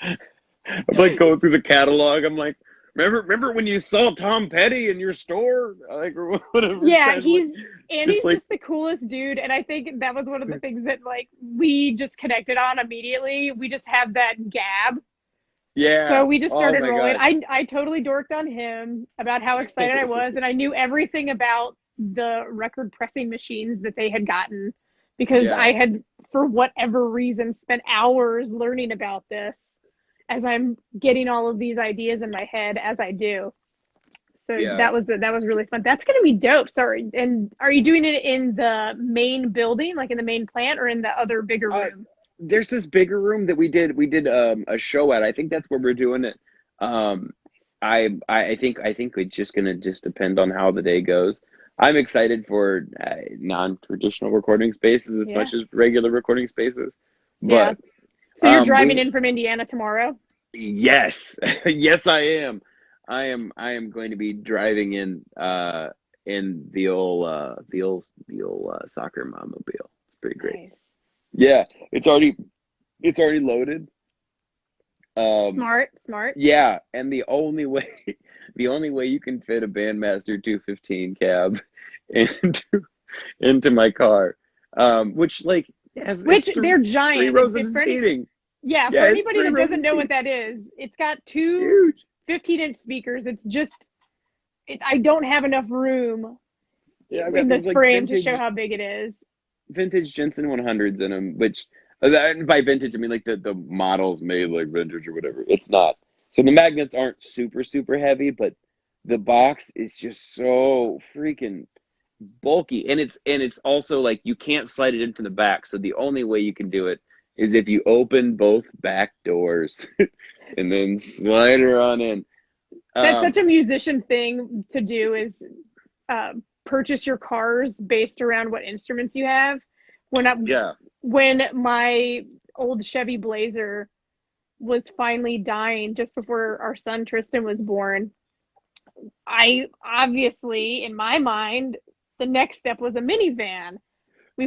I'm like going through the catalog. I'm like, remember when you saw Tom Petty in your store, like or whatever Yeah, kind of like, just Andy's like just the coolest dude, and I think that was one of the things that like we just connected on immediately. We just have that gab. So yeah. we just Oh started my rolling. gosh. I totally dorked on him about how excited I was, and I knew everything about the record pressing machines that they had gotten because Yeah, I had, for whatever reason, spent hours learning about this as I'm getting all of these ideas in my head as I do. So yeah. that was really fun. That's gonna be dope. Sorry. And are you doing it in the main building, like in the main plant, or in the other bigger Uh, room? there's this bigger room that we did a show at. I think that's where we're doing it. Um, I think it's just gonna just depend on how the day goes. I'm excited for non-traditional recording spaces as Yeah. much as regular recording spaces, Yeah. but So you're driving we in from Indiana tomorrow? yes yes I am. I am going to be driving in the old soccer mom mobile. It's pretty great. Nice. Yeah, it's already loaded. Um, Smart, smart. yeah, and the only way the only way you can fit a Bandmaster 215 cab into into my car, which like has it's Which they're three giant. rows of For any, seating. yeah, for Yeah, it's anybody three that rows doesn't of know what seating. that is, it's got two Huge. 15-inch speakers. It's just I don't have enough room Yeah, I've in got the these like frame to show how big it is. vintage Jensen 100s in them, which by vintage I mean like the models made like vintage or whatever. It's not. So the magnets aren't super heavy, but the box is just so freaking bulky, and it's also like you can't slide it in from the back. So the only way you can do it is if you open both back doors and then slide her on in. That's such a musician thing to do, is purchase your cars based around what instruments you have. Yeah. When my old Chevy Blazer was finally dying just before our son Tristan was born, I obviously, in my mind, the next step was a minivan.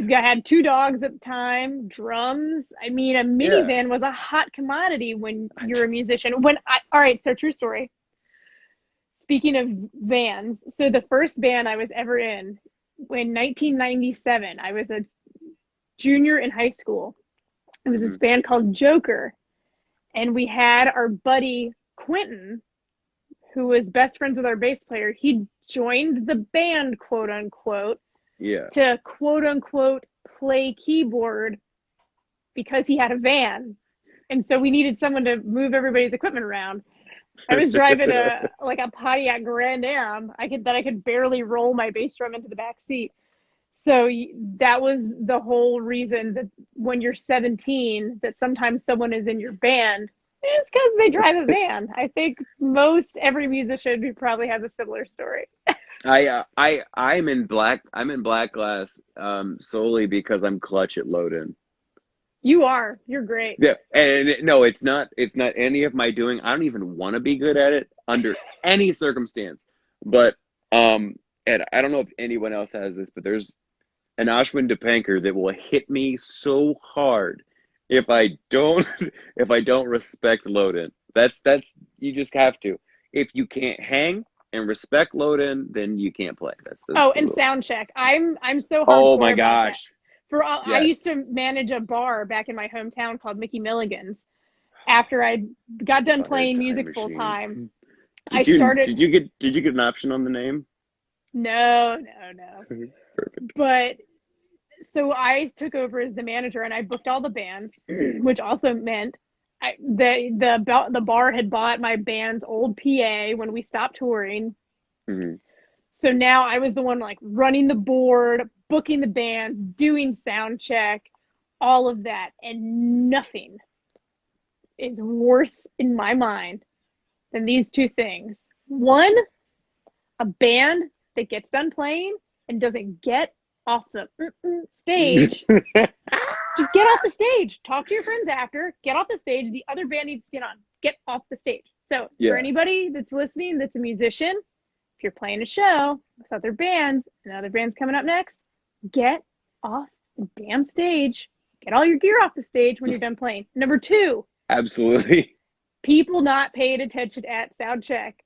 Had 2 dogs at the time, drums. I mean, a Yeah. minivan was a hot commodity when you're a musician. All right, so true story. Speaking of vans, so the first band I was ever in 1997, I was a junior in high school. It was this band called Joker. And we had our buddy Quentin, who was best friends with our bass player. He joined the band, quote unquote, to quote unquote play keyboard because he had a van. And so we needed someone to move everybody's equipment around. I was driving a Pontiac Grand Am. I could barely roll my bass drum into the back seat. So that was the whole reason that when you're 17, that sometimes someone is in your band. It's because they drive a van. I think every musician probably has a similar story. I'm in black glass solely because I'm clutch at load-in. You're great. Yeah, and no, it's not any of my doing. I don't even want to be good at it under any circumstance. But and I don't know if anyone else has this, but there's an Ashwin Dipankar that will hit me so hard if I don't respect load-in. That's you just have to. If you can't hang and respect load-in, then you can't play. That's and sound check. I'm so hardcore. Oh my about gosh. That. I used to manage a bar back in my hometown called Mickey Milligan's. After I got done playing music full time, Did you get an option on the name? No. Perfect. But so I took over as the manager, and I booked all the bands, which also meant the bar had bought my band's old PA when we stopped touring. Mm-hmm. So now I was the one running the board, booking the bands, doing sound check, all of that. And nothing is worse in my mind than these two things. One, a band that gets done playing and doesn't get off the stage. Just get off the stage. Talk to your friends after. Get off the stage. The other band needs to get on. Get off the stage. So for anybody that's listening that's a musician, if you're playing a show with other bands and other bands coming up next, get off the damn stage. Get all your gear off the stage when you're done playing. Number 2. Absolutely. People not paying attention at sound check.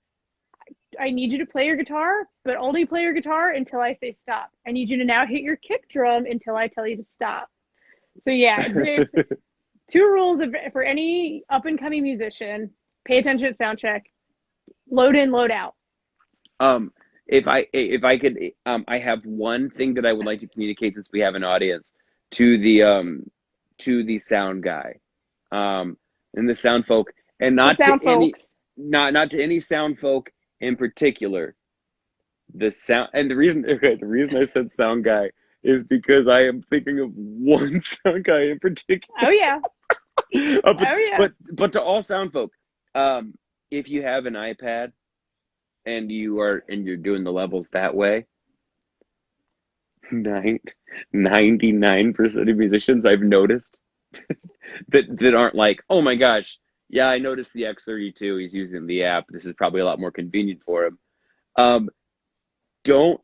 I need you to play your guitar, but only play your guitar until I say stop. I need you to now hit your kick drum until I tell you to stop. So 2 rules for any up-and-coming musician: pay attention at sound check, load in, load out. If I could, I have one thing that I would like to communicate, since we have an audience, to the sound guy, and the sound folk, and not to any sound folk in particular. The sound, and the reason I said sound guy is because I am thinking of one sound guy in particular. Oh yeah. But to all sound folk, if you have an iPad and you're doing the levels that way, 99% of musicians I've noticed that aren't like, oh my gosh, yeah, I noticed the X32, he's using the app, this is probably a lot more convenient for him. Don't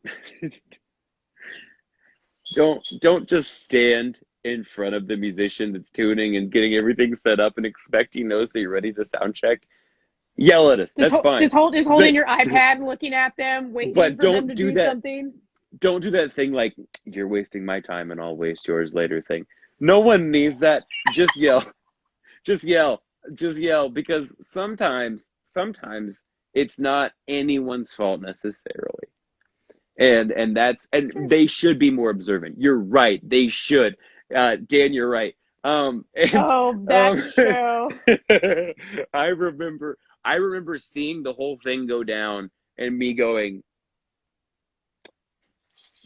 just stand in front of the musician that's tuning and getting everything set up and expect he knows that you're ready to sound check. Yell at us. That's fine. Just holding your iPad, looking at them, waiting for them to do something. Don't do that thing like, you're wasting my time and I'll waste yours later thing. No one needs that. Just yell. Just yell, because sometimes it's not anyone's fault necessarily. And they should be more observant. You're right. They should. Dan, you're right. That's true. I remember seeing the whole thing go down and me going,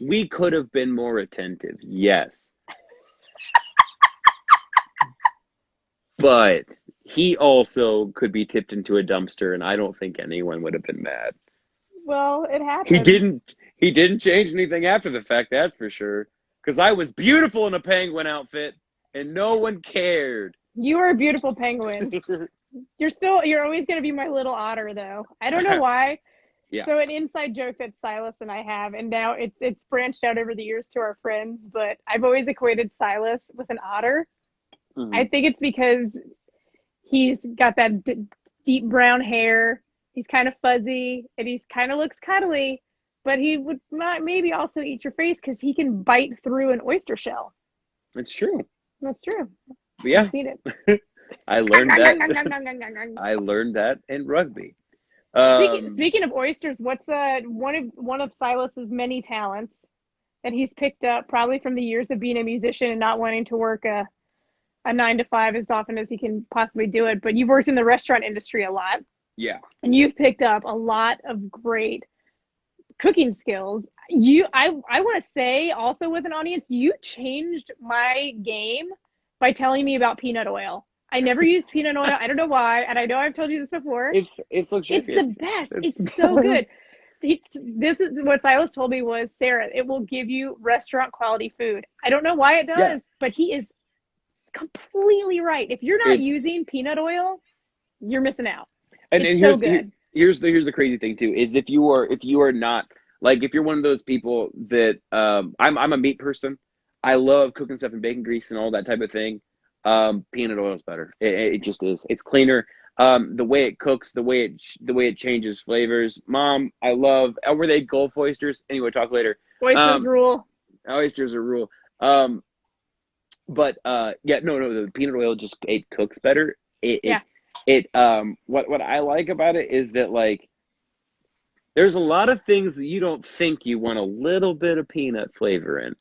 we could have been more attentive. Yes. but he also could be tipped into a dumpster, and I don't think anyone would have been mad. Well, it He happens. didn't. He didn't change anything after the fact. That's for sure. Because I was beautiful in a penguin outfit, and no one cared. You are a beautiful penguin. You're always going to be my little otter, though. I don't know why. Yeah. So an inside joke that Silas and I have, and now it's branched out over the years to our friends, but I've always equated Silas with an otter. I Mhm. think it's because he's got that deep brown hair. He's kind of fuzzy, and he's kind of looks cuddly, but he would not maybe also eat your face because he can bite through an oyster shell. It's true. That's true. But I've yeah, seen it. I learned that. I learned that in rugby. Speaking of oysters, what's one of Silas's many talents that he's picked up probably from the years of being a musician and not wanting to work a 9 to 5 as often as he can possibly do it. But you've worked in the restaurant industry a lot, Yeah. and you've picked up a lot of great cooking skills. I want to say also with an audience, you changed my game by telling me about peanut oil. I never used peanut oil. I don't know why, and I know I've told you this before. It's It's luxurious. the best. It's so good. This is what Silas told me was, Sarah, it will give you restaurant quality food. I don't know why it Yeah. does, but he is completely right. If you're not It's using peanut oil, you're missing out. and, It's and so here's good. here's the crazy thing too is if you are not like if you're one of those people that I'm a meat person. I love cooking stuff in bacon grease and all that type of thing. Peanut oil is better. It just is. It's cleaner. The way it cooks, the way it changes flavors. Mom, I love. Oh, were they Gulf oysters? Anyway, talk later. Oysters Um, rule. Oysters are rule. But yeah, no, the peanut oil just it cooks better. Yeah. What I like about it is that like there's a lot of things that you don't think you want a little bit of peanut flavor in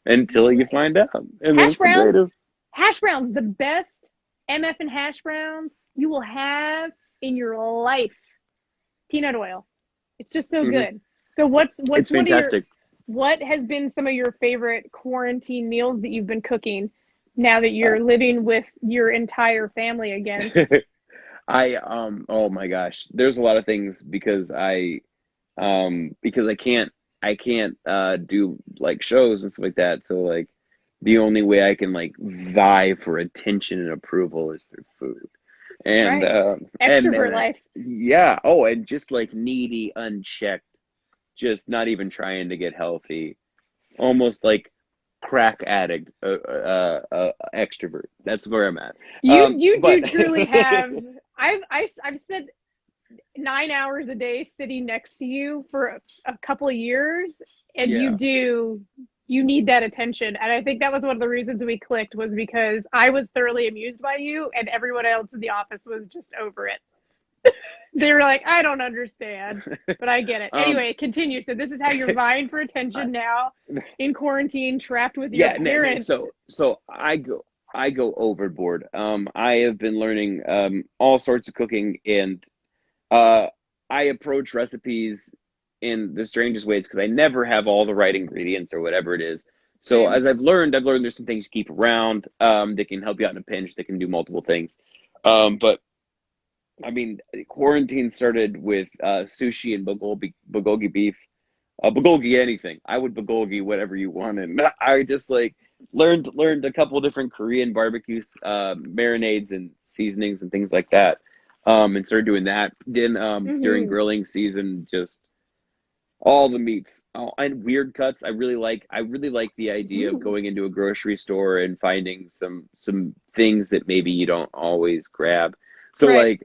until you find out, and then Hash it's great. browns. Hash browns, the best MF and hash browns you will have in your life. Peanut oil. It's just so Mm-hmm. good. So what's It's one of your fantastic. what has been some of your favorite quarantine meals that you've been cooking now that you're living with your entire family again? I oh my gosh, there's a lot of things because I can't do like shows and stuff like that. So like the only way I can like vie for attention and approval is through food. And Right. and Extrovert life. yeah, oh, and just like needy, unchecked, just not even trying to get healthy, almost like crack addict, extrovert. That's where I'm at. You But do truly have. I've spent 9 hours a day sitting next to you for a couple of years, and yeah. you need that attention. And I think that was one of the reasons we clicked, was because I was thoroughly amused by you, and everyone else in the office was just over it. They were like, I don't understand, but I get it. Um, Anyway, continue. So this is how you're vying for I, attention now, in quarantine, trapped with your yeah, parents. so I go overboard. I have been learning all sorts of cooking, and uh I approach recipes in the strangest ways because I never have all the right ingredients or whatever it is. So Same. as I've learned there's some things you keep around that can help you out in a pinch, that can do multiple things. But I mean, quarantine started with sushi and bulgogi beef. Bulgogi anything. I would bulgogi whatever you wanted. I just like learned a couple different Korean barbecues, marinades and seasonings and things like that. And started doing that. Then during Mm-hmm. grilling season, just all the meats, and weird cuts. I really like the idea of Ooh. going into a grocery store and finding some things that maybe you don't always grab. So Right. like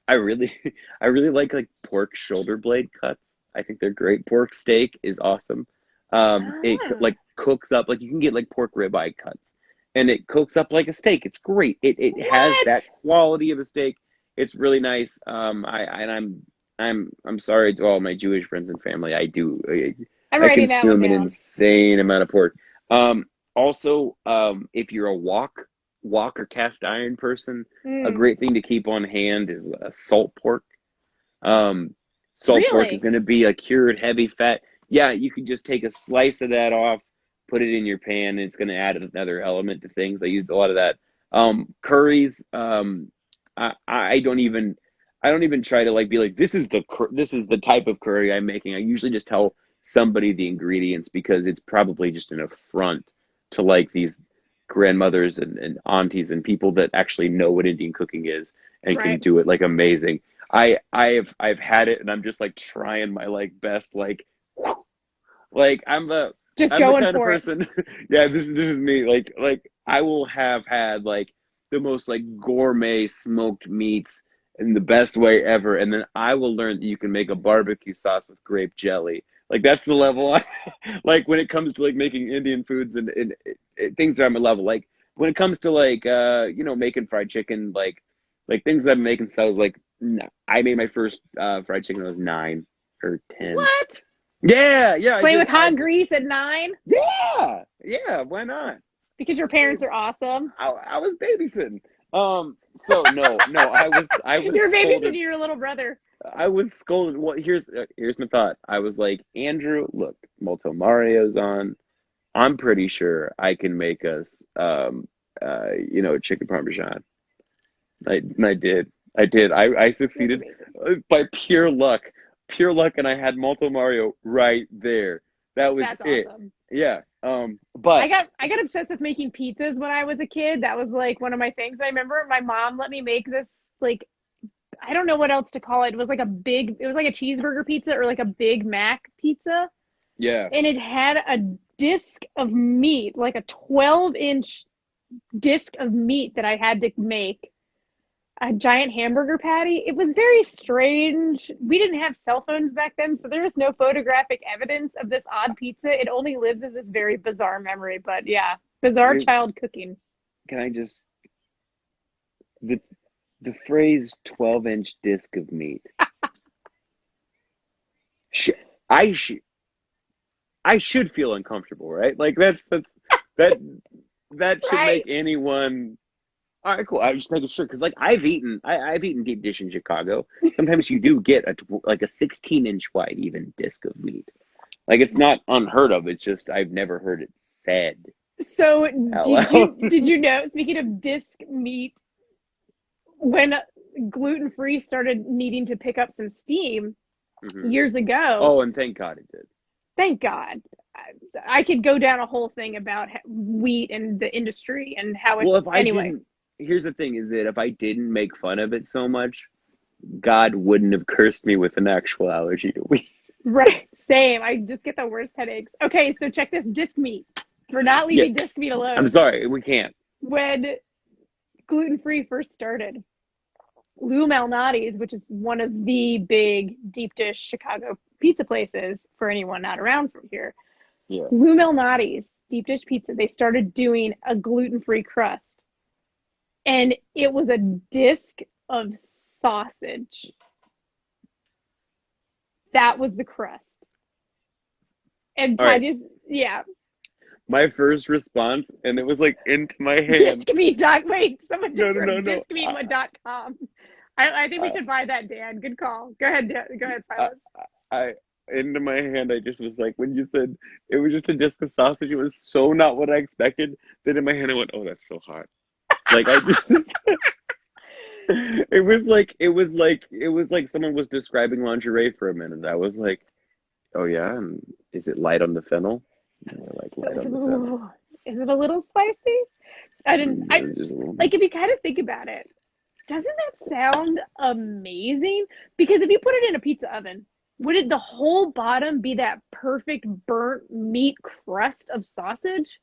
I really I really like pork shoulder blade cuts. I think they're great. Pork steak is awesome. It Ah, like cooks up like you can get like pork ribeye cuts, and it cooks up like a steak. It's great. It has what? that quality of a steak. It's really nice. I'm sorry to all my Jewish friends and family. I'm I writing that one consume an down. insane amount of pork. Also, if you're a wok or cast iron person, a Mm, great thing to keep on hand is a salt pork. Um, Salt pork is really? going to be a cured heavy fat. Yeah, you can just take a slice of that off, put it in your pan, and it's going to add another element to things. I used a lot of that Curries, I don't even try to like be like this is the type of curry I'm making. I usually just tell somebody the ingredients because it's probably just an affront to like these grandmothers and aunties and people that actually know what Indian cooking is and can Right. do it like amazing. I've had it and I'm just like trying my like best like Just I'm the going kind of for it. person yeah, this is me. Like I will have had like the most like gourmet smoked meats in the best way ever, and then I will learn that you can make a barbecue sauce with grape jelly. Like that's the level I like when it comes to like making Indian foods and things are at my level. Like when it comes to like making fried chicken, like things that I'm making, so I was like I made my first fried chicken when I was 9 or 10. What? Yeah, yeah, I Playing did. with hot grease at 9 Yeah, yeah. Why not? because your parents are awesome. I was babysitting. So no. I was You're babysitting scolded. your little brother. I was scolded. Well, here's my thought. I was like, Andrew, look, Molto Mario's on. I'm pretty sure I can make us chicken parmesan. I did. I did. I That's succeeded amazing. by pure luck. Pure luck, and I had Molto Mario right there. That was That's it. awesome. Yeah. I But got I got obsessed with making pizzas when I was a kid. That was like one of my things. I remember my mom let me make this like I don't know what else to call it. It was like a cheeseburger pizza or like a Big Mac pizza. yeah, And it had a disc of meat, like a 12-inch disc of meat that I had to make a giant hamburger patty. It was very strange. We didn't have cell phones back then, so there was no photographic evidence of this odd pizza. It only lives as this very bizarre memory. But yeah, bizarre here's child cooking. can I just the the phrase 12-inch disc of meat. Sh- I should I should feel uncomfortable, right? Like that that should Right. make anyone. All right, cool. I was just making sure because like I've eaten deep dish in Chicago. Sometimes you do get like a 16-inch wide even disc of meat. Like it's not unheard of. It's just I've never heard it said So out loud. did you know, speaking of disc meat, when gluten free started needing to pick up some steam hmm years ago, Oh, and thank God it did. thank God. I could go down a whole thing about wheat and the industry and how Well, it's if I anyway. didn't, here's the thing: is that if I didn't make fun of it so much, God wouldn't have cursed me with an actual allergy to wheat. Right, same. I just get the worst headaches. Okay, so check this disc meat. We're not Yeah, leaving disc meat I'm alone. sorry, we can't. When gluten free first started, Lou Malnati's, which is one of the big deep dish Chicago pizza places for anyone not around from here, Yeah. Lou Malnati's deep dish pizza, they started doing a gluten free crust. And it was a disc of sausage. That was the crust. And All right. yeah, My first response, and it was like into my hand. disc meat dot. Wait, someone No, just no, no, wrote no. discmeat.com. I think we I, should buy that, Dan. Good call. Go ahead, go ahead, I, Silas. I, into my hand, I just was like, when you said it was just a disc of sausage, it was so not what I expected. That in my hand, I went, "Oh, that's so hot." Like I just, it was like someone was describing lingerie for a minute. I was like, "Oh yeah, and is it light on the fennel?" And they're like, "Light on the fennel." Ooh, is it a little spicy? I didn't. I Just a little bit. like if you kind of think about it. Doesn't that sound amazing? Because if you put it in a pizza oven, would it the whole bottom be that perfect burnt meat crust of sausage?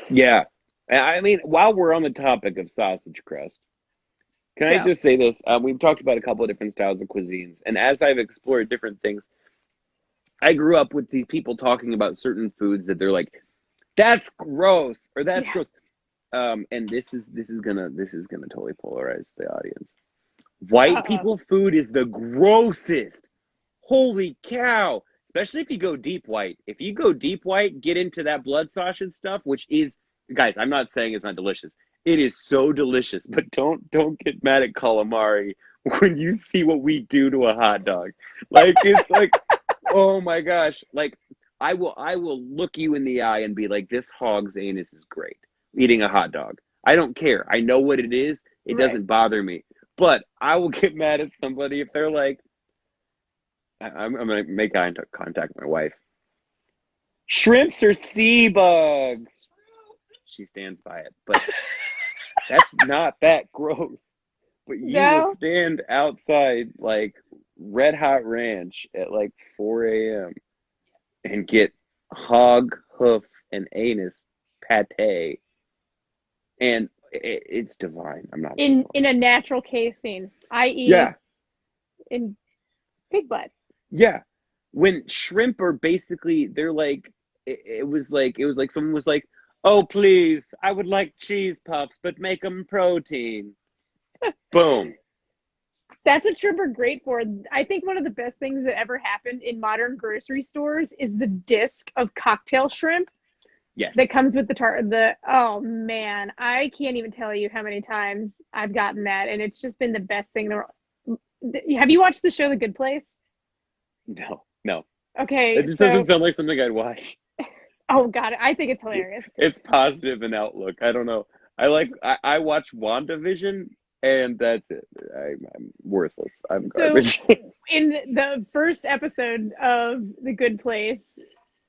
Yeah. I mean, while we're on the topic of sausage crust, can I Go. just say this? We've talked about a couple of different styles of cuisines, and as I've explored different things, I grew up with these people talking about certain foods that they're like, "That's gross," or "That's Yeah. gross." And this is gonna totally polarize the audience. White Uh-oh. people food is the grossest. Holy cow! Especially if you go deep white. If you go deep white, get into that blood sausage stuff, which is, guys, I'm not saying it's not delicious. It is so delicious, but don't get mad at calamari when you see what we do to a hot dog. Like it's like, oh my gosh! Like I will look you in the eye and be like, this hog's anus is great. Eating a hot dog. I don't care. I know what it is. It Right. doesn't bother me. But I will get mad at somebody if they're like, I'm going to make eye contact with my wife. Shrimps are sea bugs. She stands by it. But that's not that gross. But you will No. stand outside like Red Hot Ranch at like 4 a.m. and get hog, hoof, and anus pate. And it's divine. I'm not In gonna lie. a natural casing, i.e., Yeah, in pig butt. yeah. When shrimp are basically, they're like, it was like someone was like, "Oh please, I would like cheese puffs, but make them protein." Boom. That's what shrimp are great for. I think one of the best things that ever happened in modern grocery stores is the disc of cocktail shrimp that Yes. comes with the oh man, I can't even tell you how many times I've gotten that, and it's just been the best thing in the world. Have you watched the show The Good Place? No. No. That Okay, just doesn't so sound like something I'd watch. oh god, I think it's hilarious. It's positive in outlook. I don't know. I watch WandaVision and that's it. I'm worthless. I'm So garbage. in the first episode of The Good Place,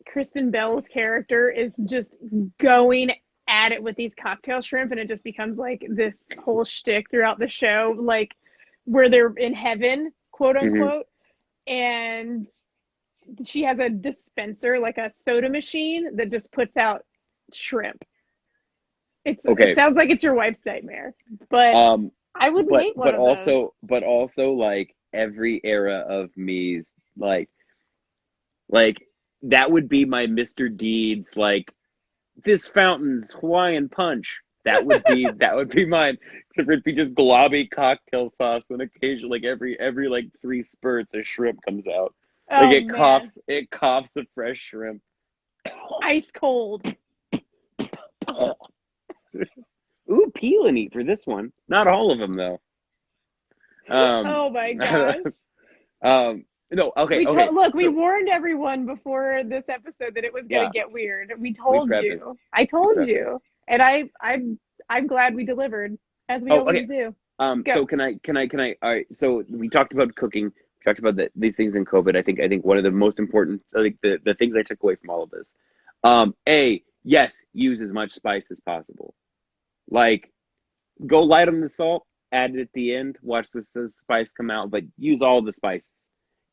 Kristen Bell's character is just going at it with these cocktail shrimp, and it just becomes like this whole shtick throughout the show, like where they're in heaven, quote hmm unquote, and she has a dispenser, like a soda machine, that just puts out shrimp. It Okay. sounds like it's your wife's nightmare, but Um, I would but make one but of those. also like every era of me's like like that would be my Mr. Deeds like this fountain's Hawaiian punch. That would be mine. Except for it'd be just globby cocktail sauce and occasionally like every like 3 spurts a shrimp comes out. Like Oh man, it coughs a fresh shrimp. ice cold. Ooh, peel and eat for this one. Not all of them though. Um, Oh my gosh. no, okay, We okay. told look, we So warned everyone before this episode that it was going to yeah, get weird. We we told prefaced. you. I We told prefaced. you. And I'm glad we delivered as we Oh, always okay. do. So Go. can I? All right. So we talked about cooking. We talked about these things in COVID. I think one of the most important, like the things I took away from all of this. Yes, use as much spice as possible. Like go light on the salt, add it at the end, watch the spice come out, but use all the spices.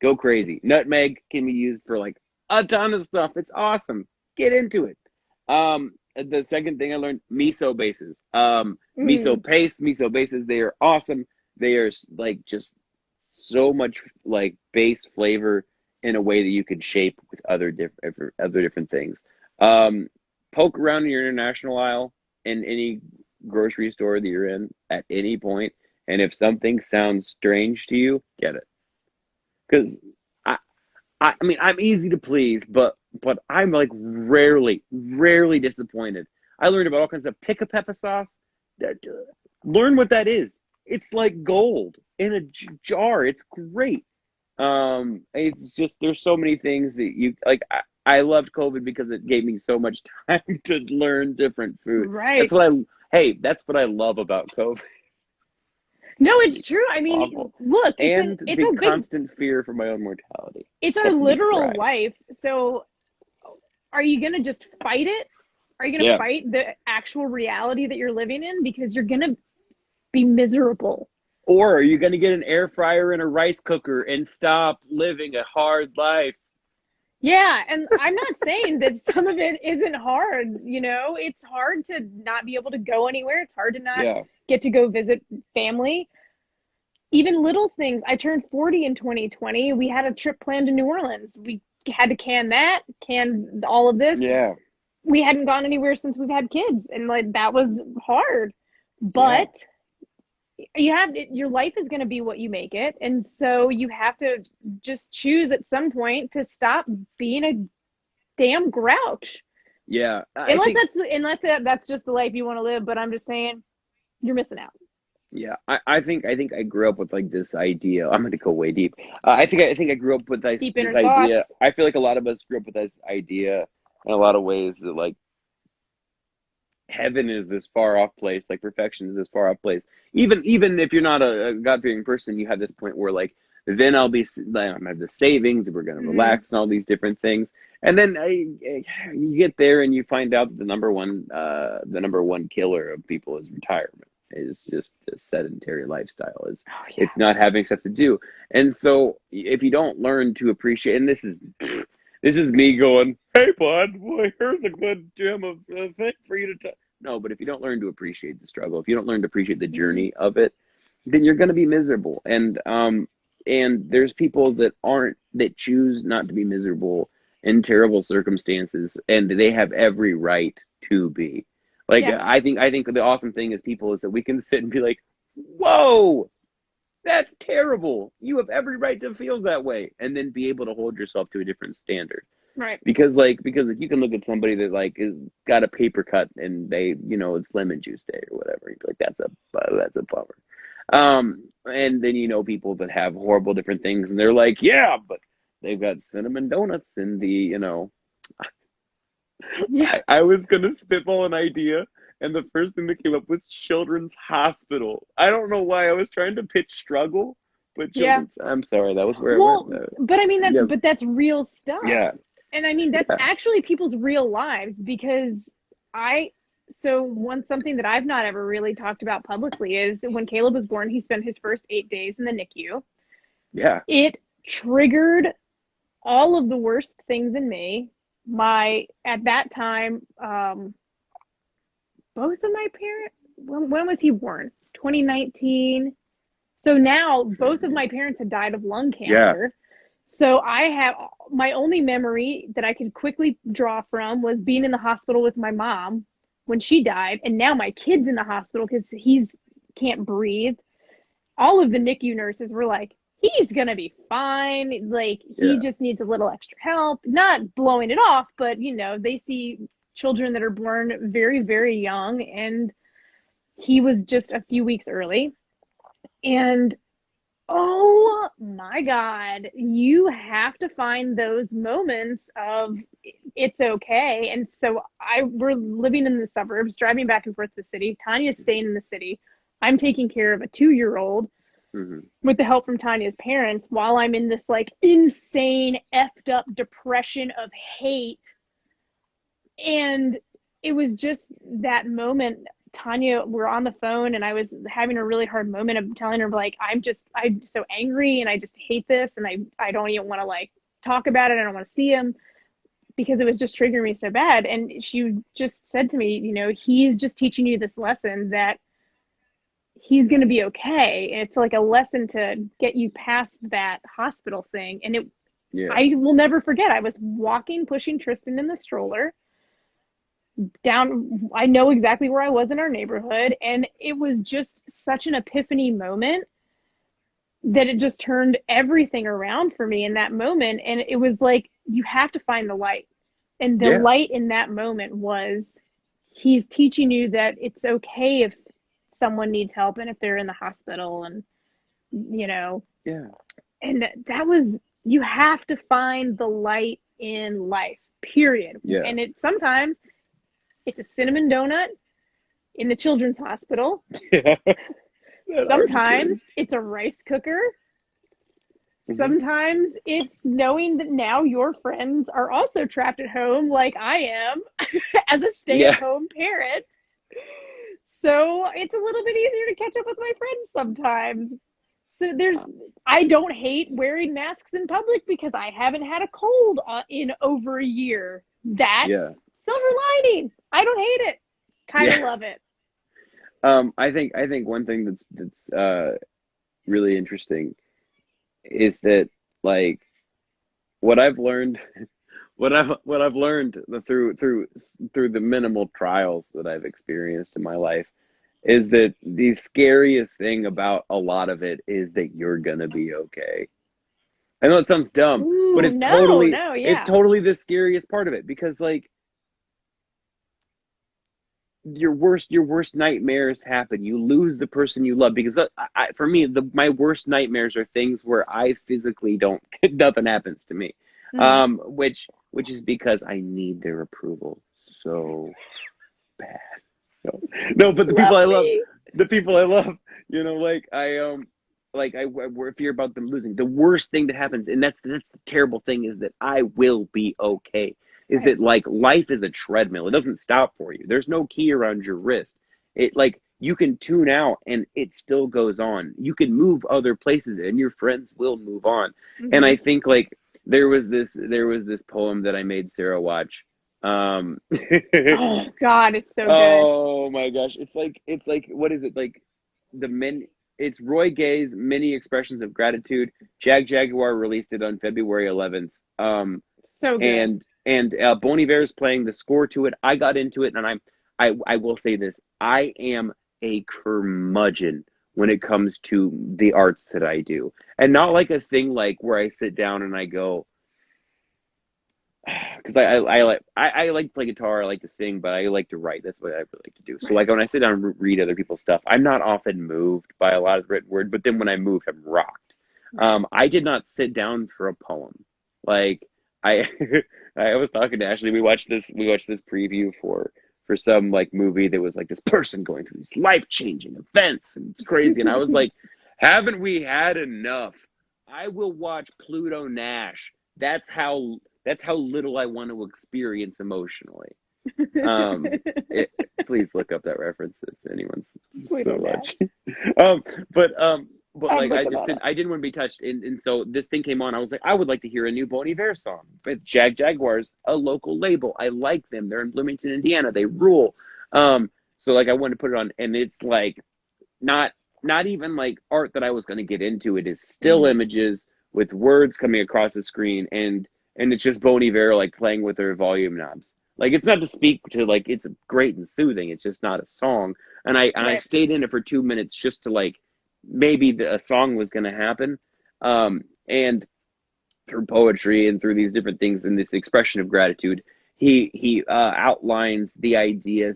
Go crazy. Nutmeg can be used for like a ton of stuff. It's awesome. Get into it. The second thing I learned, miso bases. Mm, Miso paste, miso bases, they are awesome. They are like just so much like base flavor in a way that you can shape with other different things. Um, Poke around in your international aisle in any grocery store that you're in at any point, and if something sounds strange to you, get it. Because I, I mean, I'm easy to please, but I'm like rarely disappointed. I learned about all kinds of pick a pepper sauce. Learn what that is. It's like gold in a jar. It's great. It's just there's so many things that you like. I loved COVID because it gave me so much time to learn different food. right. That's what I love about COVID. No, It's it's true. I mean, awful. look, And it's the a big constant fear for my own mortality it's our helped me literal thrive. life. So are you going to just fight it? Are you going to Yeah. fight the actual reality that you're living in, because you're going to be miserable? Or are you going to get an air fryer and a rice cooker and stop living a hard life? Yeah, and I'm not saying that some of it isn't hard, you know? It's hard to not be able to go anywhere. It's hard to not Yeah. get to go visit family. Even little things. I turned 40 in 2020. We had a trip planned to New Orleans. We had to can all of this. Yeah. We hadn't gone anywhere since we've had kids, and like that was hard. Yeah. But you have your life is going to be what you make it, and so you have to just choose at some point to stop being a damn grouch. Yeah. I think Unless that's just the life you want to live. But I'm just saying, you're missing out. yeah. I think I grew up with like this idea. I'm gonna go way deep. I think I grew up with Deep this inner thoughts. idea. I feel like a lot of us grew up with this idea in a lot of ways that like heaven is this far off place, like perfection is this far off place. Even if you're not a God-fearing person, you have this point where like, then I'll be, like, I have the savings, we're going to Mhm. relax and all these different things. And then you get there and you find out that the number one killer of people is retirement. Is just a sedentary lifestyle. Oh It's yeah. not having stuff to do. And so if you don't learn to appreciate, and this is me going, hey bud, boy, here's a good gem of thing for you to talk. No, but if you don't learn to appreciate the struggle, if you don't learn to appreciate the Mhm. journey of it, then you're going to be miserable. And there's people that choose not to be miserable in terrible circumstances, and they have every right to be. Like Yes. I think the awesome thing as people is that we can sit and be like, whoa, that's terrible. You have every right to feel that way, and then be able to hold yourself to a different standard. Right. Because you can look at somebody that like is got a paper cut and they, it's lemon juice day or whatever. You'd be like, that's a bummer. And then people that have horrible different things, and they're like, yeah, but they've got cinnamon donuts in the. Yeah. I was gonna spitball an idea, and the first thing that came up was Children's Hospital. I don't know why I was trying to pitch struggle, but Yeah. Children's. I'm sorry, that was where I went. Well, but I mean Yeah, that's real stuff. yeah, And I mean that's yeah, actually people's real lives because I so one something that I've not ever really talked about publicly is when Caleb was born, he spent his first 8 days in the NICU. yeah. It triggered all of the worst things in me. My at that time, both of my parents. When was he born? 2019. So now both of Mhm. my parents had died of lung Yeah, cancer. So I have my only memory that I could quickly draw from was being in the hospital with my mom when she died, and now my kid's in the hospital because he's can't breathe. All of the NICU nurses were like, he's gonna be fine. Like he yeah, just needs a little extra help. Not blowing it off, but they see children that are born very, very young, and he was just a few weeks early. And oh my God, you have to find those moments of it's okay. And so we're living in the suburbs, driving back and forth to the city. Tanya's staying in the city. I'm taking care of a 2-year-old hmm with the help from Tanya's parents while I'm in this like insane effed up depression of hate. And it was just that moment. Tanya, we're on the phone and I was having a really hard moment of telling her like I'm so angry and I just hate this and I don't even want to like talk about it. I don't want to see him because it was just triggering me so bad. And she just said to me, he's just teaching you this lesson that he's going to be okay. And it's like a lesson to get you past that hospital thing. And yeah, I will never forget. I was walking, pushing Tristan in the stroller down. I know exactly where I was in our neighborhood. And it was just such an epiphany moment that it just turned everything around for me in that moment. And it was like, you have to find the light. And the yeah, light in that moment was he's teaching you that it's okay if someone needs help and if they're in the hospital and you know yeah, and that was you have to find the light in life, period. yeah. And sometimes it's a cinnamon donut in the children's hospital. Yeah. That Sometimes arbitrary. it's a rice cooker. hmm Sometimes it's knowing that now your friends are also trapped at home like I am as a Yeah, stay-at-home parent. So it's a little bit easier to catch up with my friends sometimes. So I don't hate wearing masks in public because I haven't had a cold in over a year. That yeah, silver lining. I don't hate it. Kind of yeah. love it. I think one thing that's really interesting is that like what I've learned what I've learned through the minimal trials that I've experienced in my life is that the scariest thing about a lot of it is that you're gonna be okay. I know it sounds dumb, but Ooh, no, no, it's yeah. totally the scariest part of it because like your worst nightmares happen. You lose the person you love because for me my worst nightmares are things where I physically don't nothing happens to me, Mm-hmm. which is because I need their approval so bad. No, but Love me. the people I love, like I fear about them losing. The worst thing that happens, and that's the terrible thing, is that I will be okay. Is Right. that like life is a treadmill? It doesn't stop for you. There's no key around your wrist. It like you can tune out and it still goes on. You can move other places and your friends will move on. And Hmm. I think like there was this poem that I made Sarah watch. Um Oh God, it's so good. Oh my gosh. It's like what is it? Like the men it's Roy Gay's Many Expressions of Gratitude. Jaguar released it on February 11th. So good. And Bon Iver is playing the score to it. I got into it and I will say this. I am a curmudgeon when it comes to the arts that I do. And not like a thing like where I sit down and I go, because I like to play guitar, I like to sing, but I like to write. That's what I really like to do. So Right. like when I sit down and read other people's stuff, I'm not often moved by a lot of written word, but then when I move, I'm rocked. Right. I did not sit down for a poem. Like I I was talking to Ashley. We watched this preview for some like movie that was like this person going through these life-changing events and it's crazy. And I was like, haven't we had enough? I will watch Pluto Nash. That's how little I want to experience emotionally. Um, it, Please look up that reference if anyone's Pluto so Nash. much. um, but um, but I'm like looking that up. I didn't want to be touched, and so this thing came on. I was like, I would like to hear a new Bon Iver song. But Jaguars, a local label, I like them. They're in Bloomington, Indiana. They rule. So like I wanted to put it on, and it's like not not even like art that I was going to get into. It is still Hmm. images with words coming across the screen, and it's just Bon Iver like playing with her volume knobs. Like it's not to speak to like it's great and soothing. It's just not a song. And I Right. stayed in it for 2 minutes just to like maybe a song was going to happen. And through poetry and through these different things and this expression of gratitude, he outlines the idea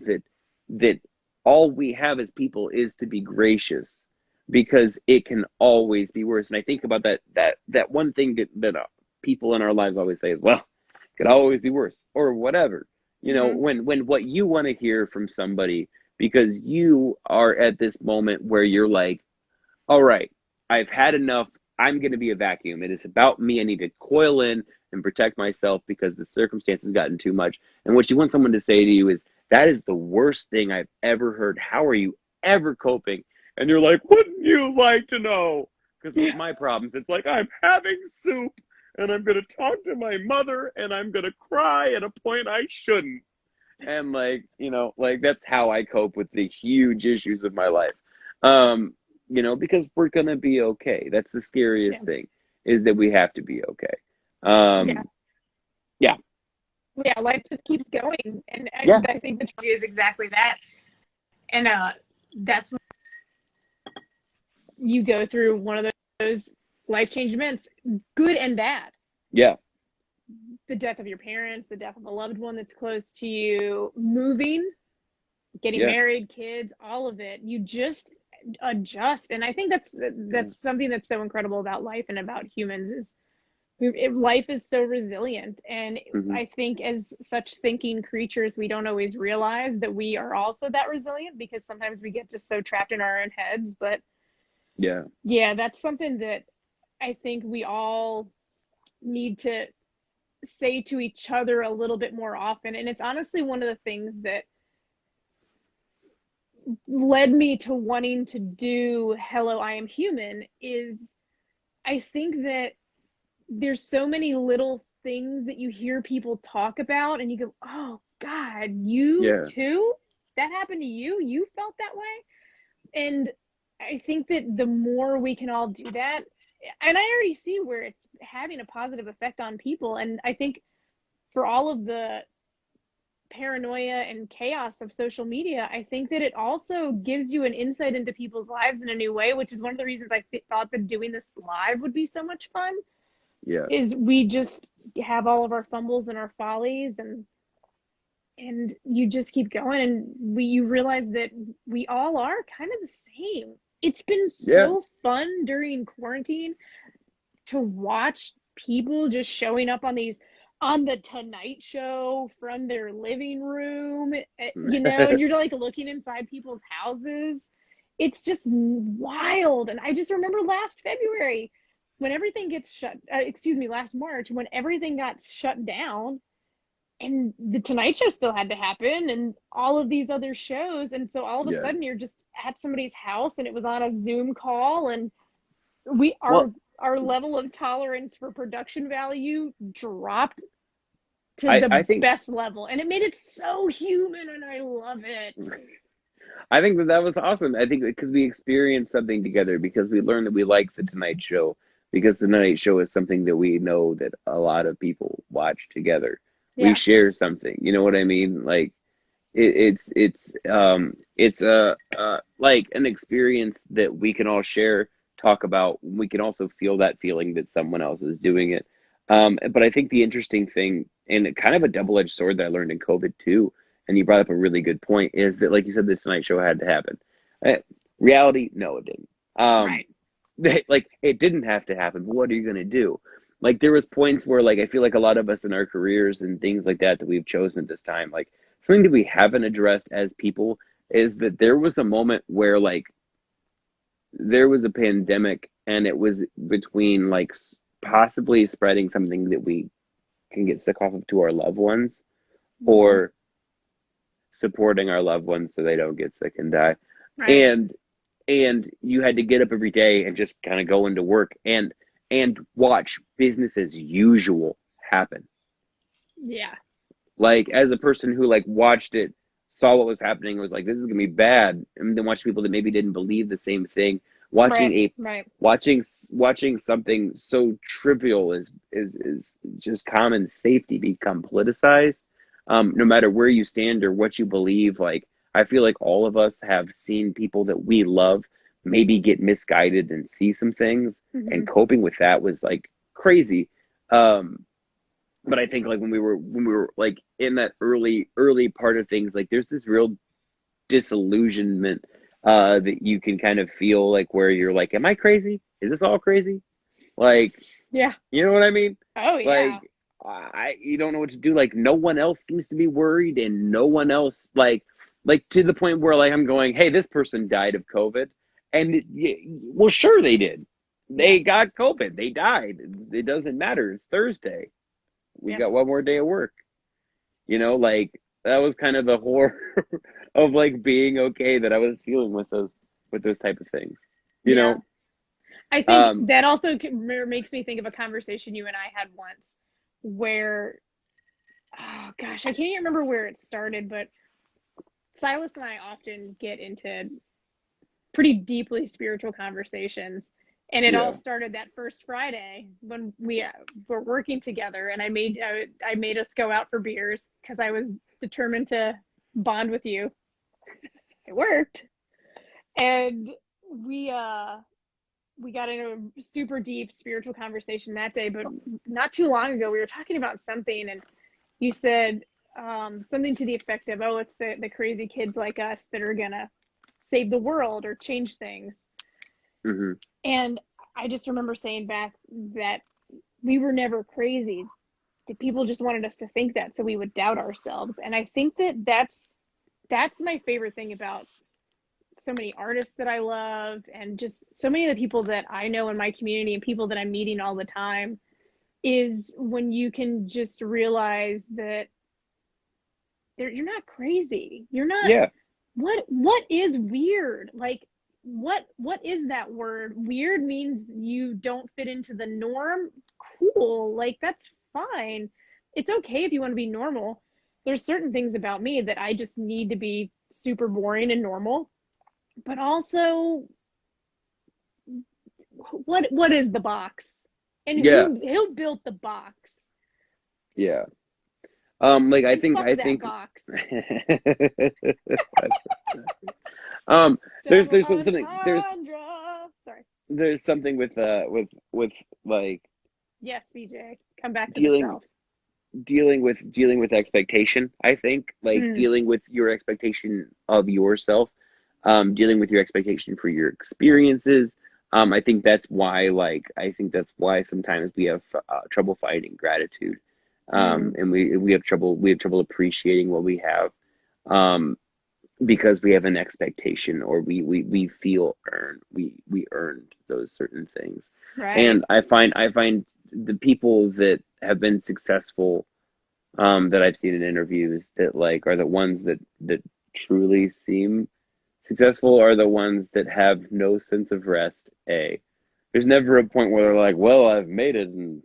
that all we have as people is to be gracious because it can always be worse. And I think about that one thing that people in our lives always say is, well, it could always be worse or whatever. Hmm. When what you want to hear from somebody because you are at this moment where you're like, all right, I've had enough. I'm going to be a vacuum. It is about me. I need to coil in and protect myself because the circumstances gotten too much. And what you want someone to say to you is, that is the worst thing I've ever heard. How are you ever coping? And you're like, wouldn't you like to know? Because with my problems, it's like, I'm having soup and I'm going to talk to my mother and I'm going to cry at a point I shouldn't. And like that's how I cope with the huge issues of my life. Um, because we're gonna be okay. That's the Yeah. scariest thing, is that we have to be okay. Yeah. Yeah, Yeah. Life just keeps going, and yeah, I think the truth is exactly that. And that's when you go through one of those life change events, good and bad. yeah, The death of your parents, the death of a loved one that's close to you, moving, getting yeah, married, kids, all of it. You just adjust, and I think that's yeah. something that's so incredible about life and about humans is life is so resilient. And Hmm. I think as such thinking creatures, we don't always realize that we are also that resilient because sometimes we get just so trapped in our own heads. But Yeah, yeah, that's something that I think we all need to say to each other a little bit more often. And it's honestly one of the things that led me to wanting to do Hello, I Am Human is I think that there's so many little things that you hear people talk about and you go, oh God, you yeah, too? That happened to you? You felt that way? And I think that the more we can all do that, and I already see where it's having a positive effect on people. And I think for all of the paranoia and chaos of social media, I think that it also gives you an insight into people's lives in a new way, which is one of the reasons I thought that doing this live would be so much fun. yeah, Is we just have all of our fumbles and our follies, and you just keep going, and you realize that we all are kind of the same. It's been yeah, so fun during quarantine to watch people just showing up on the Tonight Show from their living room. and you're like looking inside people's houses. It's just wild. And I just remember last February when everything gets last March when everything got shut down and the Tonight Show still had to happen and all of these other shows. And so all of a Yeah. sudden you're just at somebody's house and it was on a Zoom call and we Well, our level of tolerance for production value dropped to I the think best level. And it made it so human and I love it. I think that was awesome. I think because we experienced something together, because we learned that we like the Tonight Show, because the Tonight Show is something that we know that a lot of people watch together. We Yeah. share something. You know what I mean? Like it's like an experience that we can all share, talk about. We can also feel that feeling that someone else is doing it. But I think the interesting thing, and kind of a double-edged sword that I learned in COVID too, and you brought up a really good point, is that like you said, this Tonight Show had to happen. Uh, Reality, no, it didn't. Um, Right. like it didn't have to happen, but what are you gonna do? Like there was points where like I feel like a lot of us in our careers and things like that we've chosen at this time, like something that we haven't addressed as people is that there was a moment where like there was a pandemic and it was between like possibly spreading something that we can get sick off of to our loved ones Mm-hmm. or supporting our loved ones so they don't get sick and die. Right. And you had to get up every day and just kind of go into work and watch business as usual happen. Yeah. Like as a person who like watched it, saw what was happening, was like, this is gonna be bad, and then watched people that maybe didn't believe the same thing, watching Right. a Right. watching something so trivial is just common safety become politicized. No matter where you stand or what you believe, like I feel like all of us have seen people that we love maybe get misguided and see some things, Mm-hmm. and coping with that was like crazy. Um, but I think like when we were like in that early part of things, like there's this real disillusionment that you can kind of feel like where you're like, am I crazy? Is this all crazy? Like, Yeah. you know what I mean? Oh Like yeah. I you don't know what to do. Like no one else seems to be worried, and no one else like to the point where like I'm going, hey, this person died of COVID, and well, sure they did. Yeah. They got COVID. They died. It doesn't matter. It's Thursday. We Yep. got one more day of work. Like that was kind of the horror of like being okay that I was feeling with those type of things. You Yeah. know? I think Um, that also makes me think of a conversation you and I had once where, oh gosh, I can't even remember where it started, but Silas and I often get into pretty deeply spiritual conversations. And it all yeah. started that first Friday when we were working together, and I made us go out for beers because I was determined to bond with you. It worked, and we uh we got into a super deep spiritual conversation that day. But not too long ago, we were talking about something, and you said something to the effect of, "Oh, it's the crazy kids like us that are gonna save the world or change things." Hmm. And I just remember saying back that we were never crazy. That people just wanted us to think that so we would doubt ourselves. And I think that's my favorite thing about so many artists that I love and just so many of the people that I know in my community and people that I'm meeting all the time is when you can just realize that you're not crazy. You're not. Yeah. What is weird? Like what is that word? Weird means you don't fit into the norm. Cool. Like that's fine. It's okay if you want to be normal. There's certain things about me that I just need to be super boring and normal. But also what is the box? And Yeah. who built the box? Yeah. Like And I fuck that think box. um Double there's something entendre. Sorry. there's something with like Yes, CJ. Come back to the dealing self. dealing with expectation. I think like Mm, dealing with your expectation of yourself, dealing with your expectation for your experiences. I think that's why sometimes we have trouble finding gratitude, mm, and we have trouble appreciating what we have. um, because we have an expectation or we feel we earned those certain things. Right. And I find the people that have been successful that I've seen in interviews that like are the ones that truly seem successful are the ones that have no sense of rest. There's never a point where they're like, well, I've made it and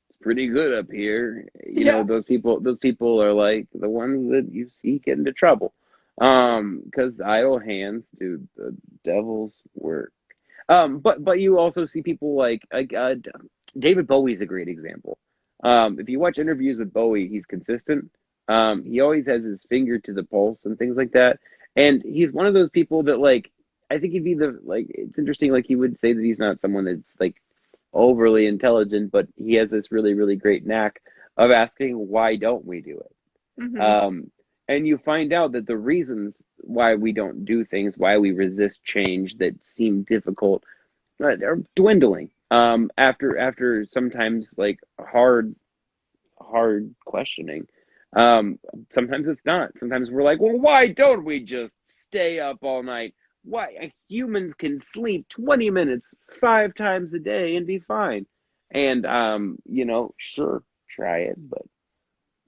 it's pretty good up here. You know, Yeah. those people are like the ones that you see get into trouble. Because idle hands do the devil's work. But you also see people like David Bowie's a great example. If you watch interviews with Bowie, he's consistent. He always has his finger to the pulse and things like that. And he's one of those people that like I think he'd be the like it's interesting, like he would say that he's not someone that's like overly intelligent, but he has this really, really great knack of asking, why don't we do it? Hmm. And you find out that the reasons why we don't do things, why we resist change that seem difficult, are dwindling. After sometimes like hard questioning. Um, Sometimes it's not. Sometimes we're like, well, why don't we just stay up all night? Why humans can sleep 20 minutes 5 times a day and be fine. And sure, try it, but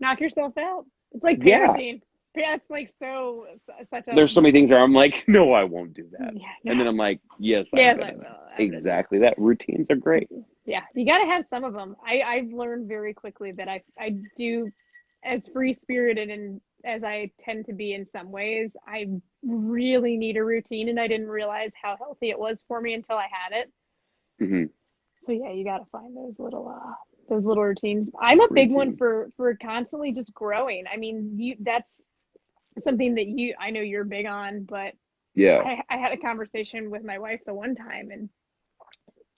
Knock yourself out. It's like yeah, parenting. Yeah, it's like so such a there's so many things where I'm like, no, I won't do that. yeah, And then no. I'm like, yes, Yeah, I'm it's like, gonna. well, I'm gonna do Exactly that. Routines are great. it. Yeah, you got to have some of them. I've learned very quickly that I do, as free spirited and as I tend to be in some ways, I really need a routine, and I didn't realize how healthy it was for me until I had it. Hmm. So yeah, you got to find those little routines. I'm a big one Routine. for constantly just growing. I mean, you that's something that you I know you're big on, but Yeah. I had a conversation with my wife the one time, and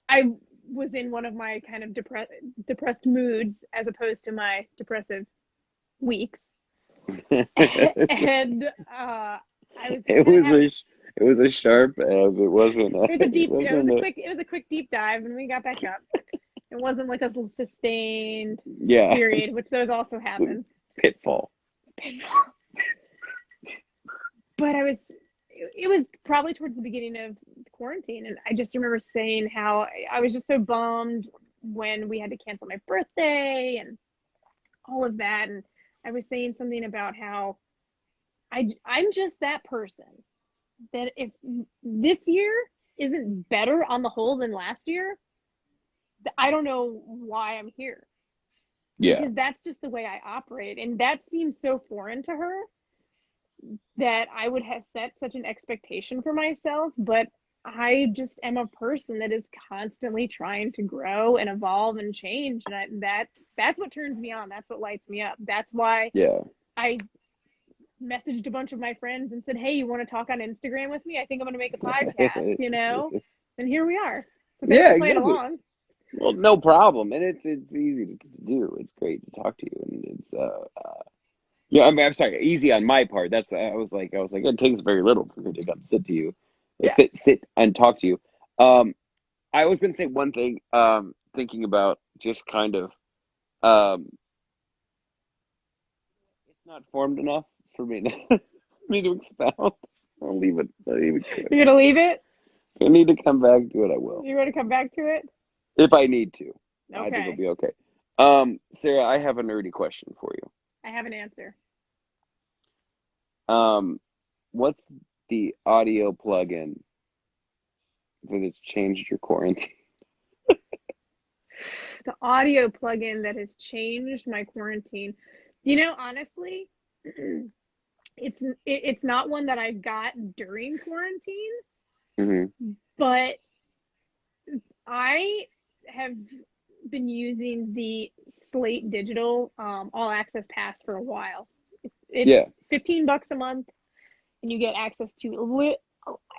I was in one of my kind of depressed moods as opposed to my depressive weeks. And I was It kind of was having it was a sharp ebb. It wasn't it was a it deep wasn't a it was a quick deep dive, and we got back up. It wasn't like a sustained yeah. period, which those also It's a happen. pitfall. But it was probably towards the beginning of quarantine, and I just remember saying how I was just so bummed when we had to cancel my birthday and all of that. And I was saying something about how I'm just that person that if this year isn't better on the whole than last year, I don't know why I'm here, Yeah. because that's just the way I operate. And that seems so foreign to her that I would have set such an expectation for myself. But I just am a person that is constantly trying to grow and evolve and change. And that's what turns me on. That's what lights me up. That's why Yeah. I messaged a bunch of my friends and said, "Hey, you want to talk on Instagram with me? I think I'm going to make a podcast, you know?" And here we are. So thanks Yeah, for playing exactly. along. Well, no problem. And it's easy to do. It's great to talk to you and it's yeah, I'm sorry, easy on my part. That's I was like it takes very little for me to come sit to you. Yeah. Sit and talk to you. Um I was gonna say one thing, thinking about just kind of um it's not formed enough for me to me to expound. I'll leave it. I'll leave it quick. You're going to leave it? If I need to come back to it, I will. You want to come back to it? If I need to. I think it'll Okay. be okay. Sarah, I have a nerdy question for you. I have an answer. What's the audio plugin that has changed your quarantine? The audio plugin that has changed my quarantine. Honestly, it's not one that I got during quarantine, Hmm. but I have been using the Slate Digital All Access Pass for a while. Yeah, It's $15 a month, and you get access to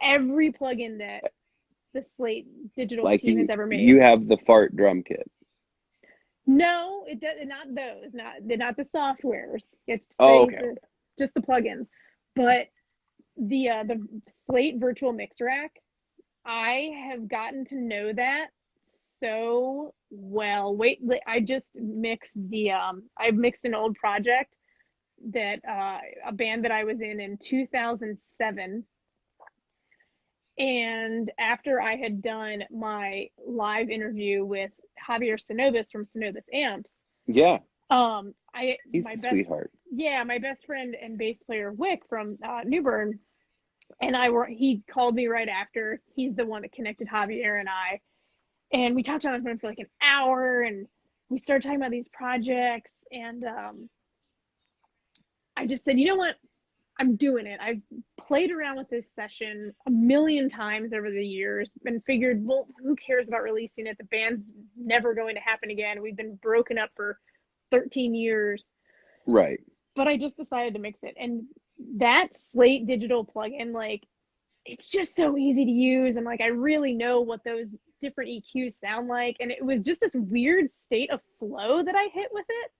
every plugin that the Slate Digital like team you has ever you made. have the fart drum kit. No, it does not those. They're not the softwares. It's Oh, say okay, the okay. just the plugins. But the Slate Virtual Mix Rack, I have gotten to know that so well. Wait, I just mixed I've mixed an old project that a band that I was in 2007. And after I had done my live interview with Javier Sanobis from Sanobis Amps, Yeah, I he's my a best sweetheart. yeah my best friend and bass player Wick from New Bern and he called me right after. He's the one that connected Javier and I, and we talked on the phone for like an hour, and we started talking about these projects, and I just said, you know what, I'm doing it. I've played around with this session a million times over the years and figured, well, who cares about releasing it? The band's never going to happen again. We've been broken up for 13 years. Right. But I just decided to mix it. And that Slate digital plugin, like, it's just so easy to use. And like, I really know what those different EQs sound like. And it was just this weird state of flow that I hit with it,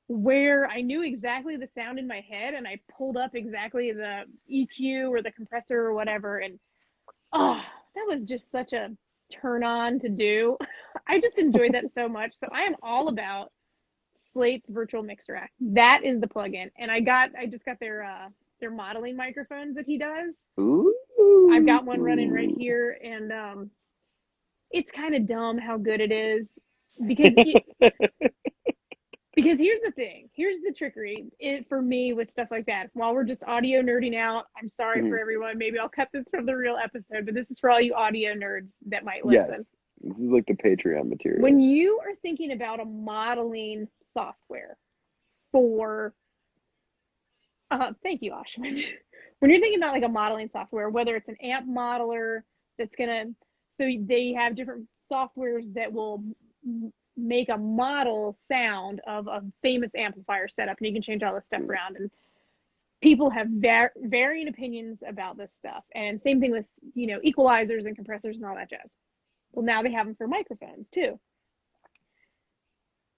where I knew exactly the sound in my head and I pulled up exactly the EQ or the compressor or whatever. And oh, that was just such a turn on to do. I just enjoyed that so much. So I am all about Slate's virtual mix rack. That is the plugin. And I just got their modeling microphones that he does. Ooh. I've got one running right here, and it's kind of dumb how good it is because because here's the thing. Here's the trickery for me with stuff like that. While we're just audio nerding out, I'm sorry for everyone. Maybe I'll cut this from the real episode, but this is for all you audio nerds that might Yes. listen. This is like the Patreon material. When you are thinking about a modeling software for, thank you, Ashwin. When you're thinking about like a modeling software, whether it's an amp modeler that's so they have different softwares that will make a model sound of a famous amplifier setup, and you can change all this stuff around. And people have varying opinions about this stuff. And same thing with, equalizers and compressors and all that jazz. Well, now they have them for microphones too.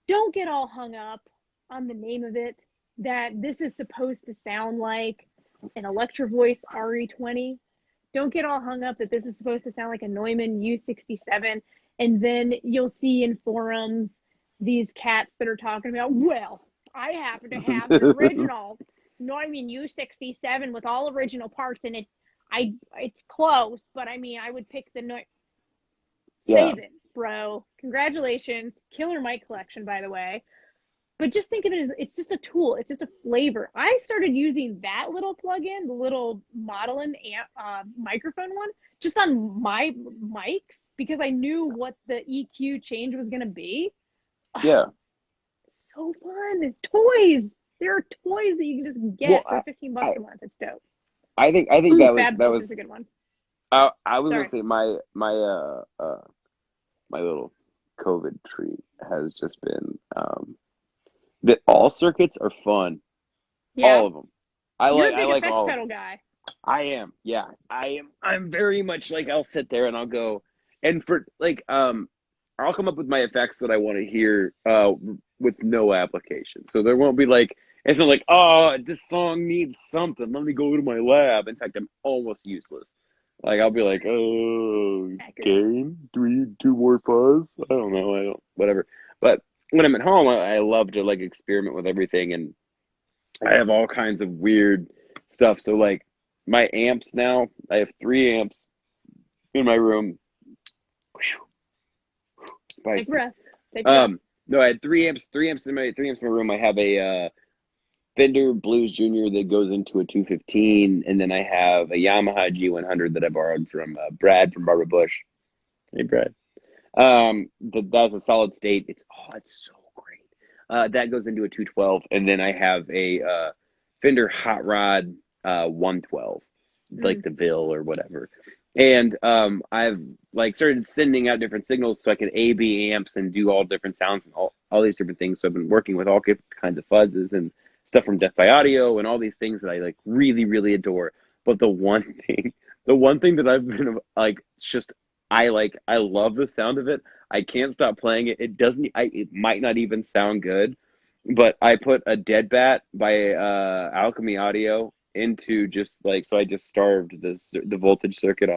Don't get all hung up on the name of it, that this is supposed to sound like an Electro Voice RE20. Don't get all hung up that this is supposed to sound like a Neumann U67. And then you'll see in forums these cats that are talking about, well, I happen to have an original Neumann U67 with all original parts in it. It's close, but I mean, I would pick the Neumann. Save it, bro. Congratulations. Killer mic collection, by the way. But just think of it as, it's just a tool. It's just a flavor. I started using that little plugin, the little modeling microphone one, just on my mics because I knew what the EQ change was going to be. Yeah. So fun. Toys. There are toys that you can just get for $15 a month. It's dope. I think that was a good one. I was gonna say my little COVID treat has just been that all circuits are fun. Yeah. All of them. You're a big I like effects all pedal guy. I am. Yeah. I am. I'm very much like I'll sit there and I'll go and for like I'll come up with my effects that I want to hear with no application. So there won't be like it's not like, oh, this song needs something. Let me go to my lab. In fact, I'm almost useless. Like I'll be like, oh, gain, 2 more fuzz. I don't know. Whatever. But when I'm at home, I love to like experiment with everything, and I have all kinds of weird stuff. So like my amps now, I have 3 amps in my room. Spicy. Take breath. Take breath. No, I had 3 amps in my room. I have a Fender Blues Junior that goes into a 215, and then I have a Yamaha G100 that I borrowed from Brad from Barbara Bush. Hey, Brad. That's a solid state. It's so great. That goes into a 212, and then I have a Fender Hot Rod 112, like the Ville or whatever. And I've like started sending out different signals so I can A/B amps and do all different sounds and all these different things. So I've been working with all kinds of fuzzes and stuff from Death by Audio and all these things that I like really, really adore. But the one thing that I've been like, it's just I love the sound of it. I can't stop playing it. It might not even sound good, but I put a Dead Bat by Alchemy Audio into just like, so I just starved the voltage circuit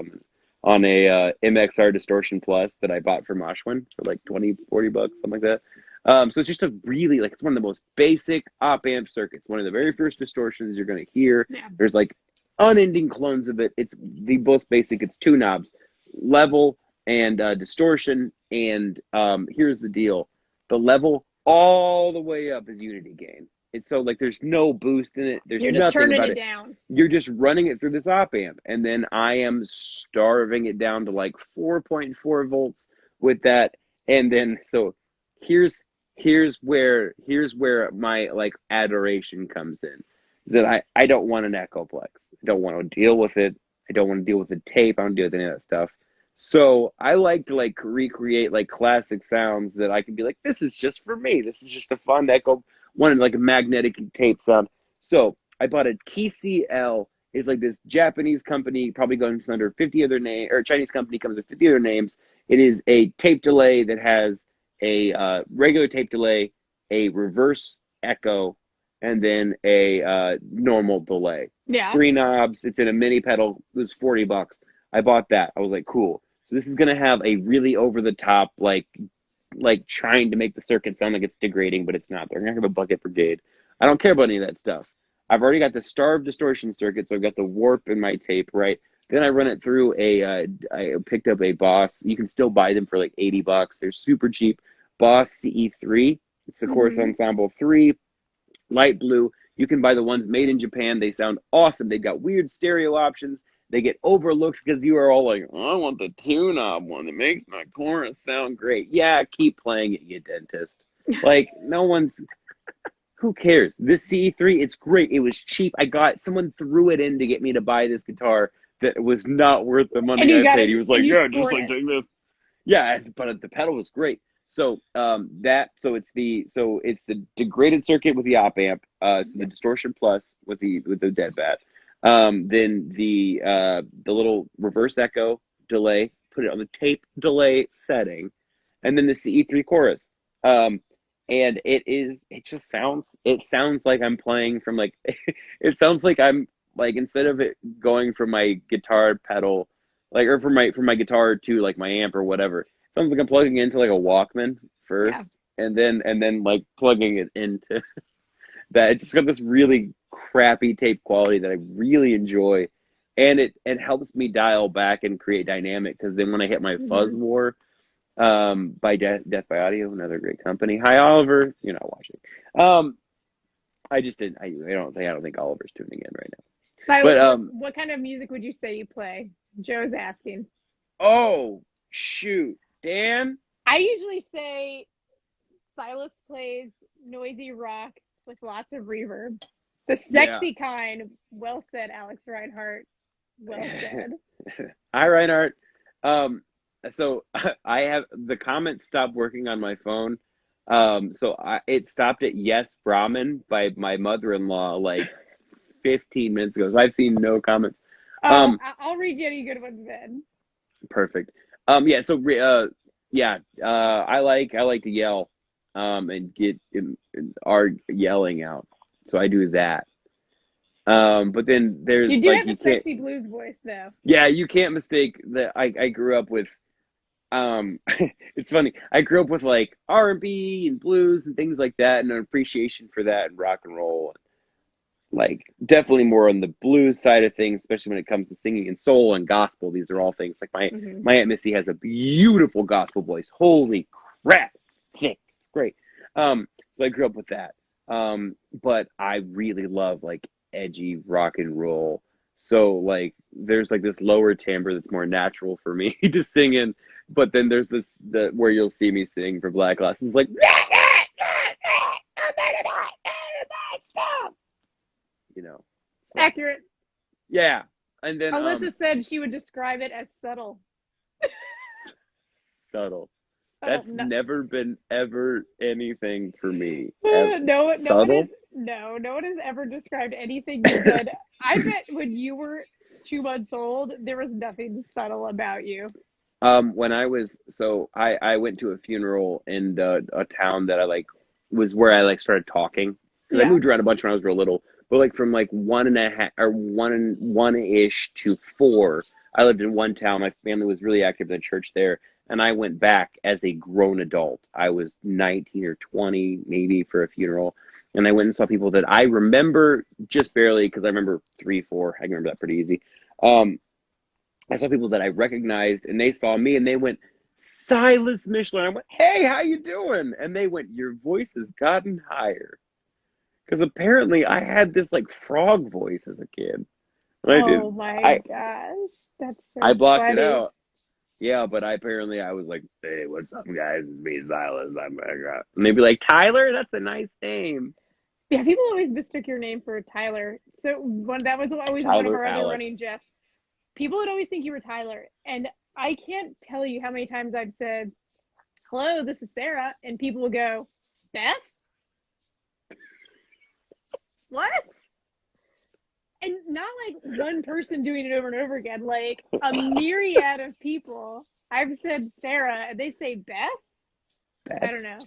on a MXR Distortion Plus that I bought from Ashwin for like $20-$40, something like that. So it's just a really like it's one of the most basic op amp circuits. One of the very first distortions you're gonna hear. Yeah. There's like unending clones of it. It's the most basic. It's two knobs, level and distortion. And here's the deal: the level all the way up is unity gain. It's so like there's no boost in it. There's You're just nothing turning about it it. down. You're just running it through this op amp, and then I am starving it down to like 4.4 volts with that. And then so here's here's where my like adoration comes in. Is that I don't want an Echoplex. I don't want to deal with it. I don't want to deal with the tape. I don't deal with any of that stuff. So I like to like recreate like classic sounds that I can be like, this is just for me. This is just a fun Echo one like a magnetic tape sound. So I bought a TCL. It's like this Japanese company, probably goes under 50 other name, or Chinese company comes with 50 other names. It is a tape delay that has a regular tape delay, a reverse echo, and then a normal delay. Yeah. 3 knobs. It's in a mini pedal. It was $40. I bought that. I was like, cool. So this is gonna have a really over the top like trying to make the circuit sound like it's degrading, but it's not. They're gonna have a bucket brigade. I don't care about any of that stuff. I've already got the starved distortion circuit, so I've got the warp in my tape, right? Then I run it through I picked up a Boss. You can still buy them for like $80. They're super cheap. Boss CE3. It's the Chorus Ensemble 3, light blue. You can buy the ones made in Japan. They sound awesome. They've got weird stereo options. They get overlooked because you are all like, oh, I want the two-knob one that makes my chorus sound great. Yeah, keep playing it, you dentist. Like, no one's... Who cares? This CE3, it's great. It was cheap. Someone threw it in to get me to buy this guitar that was not worth the money I paid. He was like, yeah, just like take this. Yeah, but the pedal was great. So it's the degraded circuit with the op amp, so the distortion plus with the dead bat. Then the little reverse echo delay, put it on the tape delay setting, and then the CE3 chorus. And it sounds like I'm playing from like, it sounds like I'm like, instead of it going from my guitar pedal, like, or from my guitar to like my amp or whatever, it sounds like I'm plugging into like a Walkman first, and then like plugging it into that. It's just got this really crappy tape quality that I really enjoy, and it helps me dial back and create dynamic, because then when I hit my fuzz war, by Death by Audio, another great company. Hi, Oliver. You're not watching. I just didn't. I don't think Oliver's tuning in right now. Silas, what kind of music would you say you play? Joe's asking. Oh shoot, Dan. I usually say Silas plays noisy rock with lots of reverb, the sexy kind. Well said, Alex Reinhardt. Well said. Hi, Reinhardt. So I have the comments stopped working on my phone. So it stopped at Yes Brahmin by my mother-in-law like 15 minutes ago. So I've seen no comments. I'll read you any good ones then. Perfect. Yeah. So I like to yell, and get our yelling out. So I do that. But then there's you do like, have a sexy blues voice though. Yeah, you can't mistake that. I grew up with. It's funny. I grew up with like R&B and blues and things like that, and an appreciation for that and rock and roll. Like definitely more on the blues side of things, especially when it comes to singing and soul and gospel. These are all things like my Aunt Missy has a beautiful gospel voice. Holy crap, thick. It's great. So I grew up with that. But I really love like edgy rock and roll. So like there's like this lower timbre that's more natural for me to sing in. But then there's the where you'll see me sing for Black Glass. It's like, stop. You know. Accurate. Yeah. And then Alyssa said she would describe it as subtle. Subtle. That's never been ever anything for me. No one has ever described anything you said. I bet when you were 2 months old, there was nothing subtle about you. When I went to a funeral in a town that I like was where I like started talking. Because I moved around a bunch when I was real little. But like from like 1.5 or one-ish to 4, I lived in one town. My family was really active in the church there. and I went back as a grown adult. I was 19 or 20, maybe, for a funeral. And I went and saw people that I remember just barely, because I remember 3, 4. I can remember that pretty easy. I saw people that I recognized, and they saw me, and they went, Silas Mishler. And I went, hey, how you doing? And they went, your voice has gotten higher. Because apparently I had this like frog voice as a kid. I did. Oh my I gosh, that's I so blocked it funny. out. Yeah, but I was like, hey, what's up, guys? It's me, Silas. And they'd be like, Tyler, that's a nice name. Yeah, people always mistook your name for Tyler. So that was always one of Tyler our other Alex. running jokes. People would always think you were Tyler, and I can't tell you how many times I've said, "Hello, this is Sarah," and people will go, "Beth, what?" And not like one person doing it over and over again, like a myriad of people. I've said Sarah, and they say Beth. I Beth? don't know.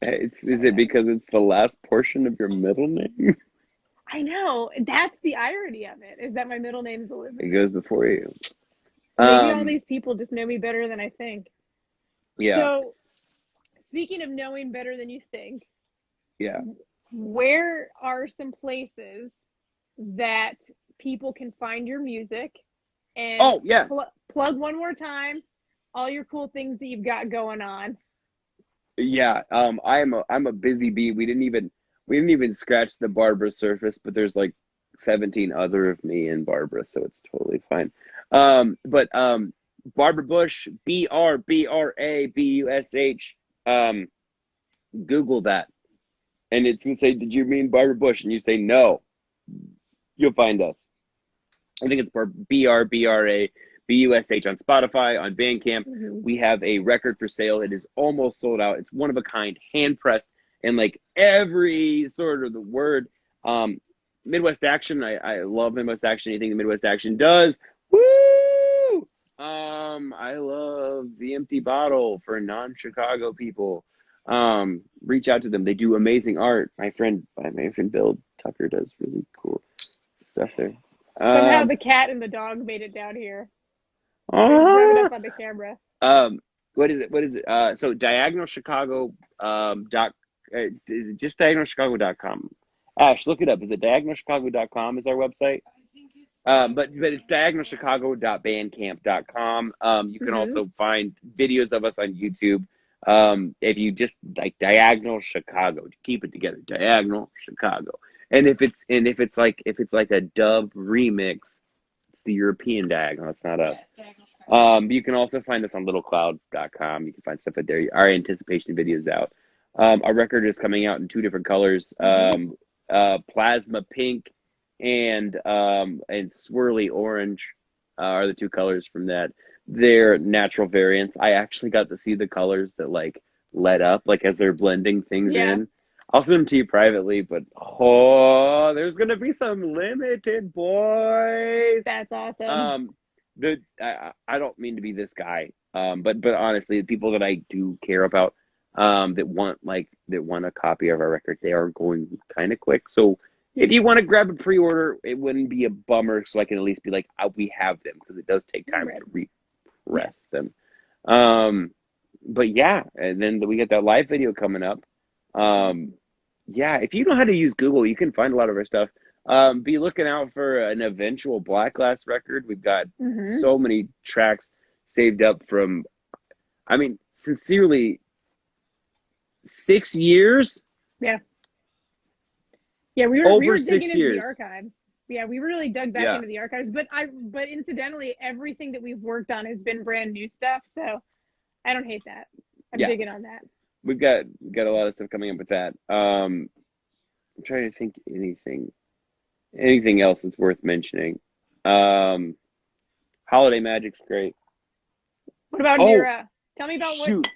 I Is don't it know. because it's the last portion of your middle name? I know. That's the irony of it, is that my middle name is It Elizabeth. goes before you. So maybe all Um, these people just know me better than I think. yeah, So, speaking of knowing better than you think, yeah. where are some places that people can find your music and Oh, yeah. plug one more time all your cool things that you've got going on? Yeah, I'm a busy bee. We didn't even scratch the Barbara surface, but there's like 17 other of me in Barbara, so it's totally fine. But Barbara Bush, BRBRABUSH. Google that, and it's gonna say, "Did you mean Barbara Bush?" And you say no, you'll find us. I think it's BRBRABUSH on Spotify, on Bandcamp. Mm-hmm. We have a record for sale. It is almost sold out. It's one of a kind, hand pressed, and like every sort of the word. Um, Midwest Action. I love Midwest Action. Anything the Midwest Action does. Woo! I love the Empty Bottle for non-Chicago people. Reach out to them. They do amazing art. My friend Bill Tucker does really cool stuff there. Somehow Um, the cat and the dog made it down here. They drove it ah, up on the camera. um, what is it? What is it? So Diagonal Chicago, is it just diagonalchicago.com? Ash, look it up. Is it diagonalchicago.com is our website? But it's diagonalchicago.bandcamp.com. You can Mm-hmm. also find videos of us on YouTube. If you just like Diagonal Chicago, keep it together, Diagonal Chicago. And if it's like a dub remix, it's the European Diagonal. It's not us. You can also find us on littlecloud.com. You can find stuff out there. Our anticipation video is out. Our record is coming out in 2 different colors. Mm-hmm. Plasma pink and swirly orange are the 2 colors from that. They're natural variants. I actually got to see the colors that like let up, like as they're blending things Yeah, in. I'll send them to you privately, but oh, there's gonna be some limited, boys. that's awesome. Um, I don't mean to be this guy, but honestly, the people that I do care about, that want a copy of our record, they are going kind of quick. So if you want to grab a pre-order, it wouldn't be a bummer, so I can at least be like, we have them, because it does take time Right. to Yeah. repress them. But yeah, and then we get that live video coming up. Um, yeah, if you know how to use Google, you can find a lot of our stuff. Be looking out for an eventual Black Glass record. We've got Mm-hmm. so many tracks saved up from, I mean, sincerely, 6 years, Yeah. Yeah, we over were digging six into the years. archives. Yeah, we really dug back Yeah, into the archives. But incidentally, everything that we've worked on has been brand new stuff. So I don't hate that. I'm yeah, digging on that. we've got a lot of stuff coming up with that. I'm trying to think anything else that's worth mentioning. Um, Holiday Magic's great. What about Oh, Nira? Tell me about what shoot.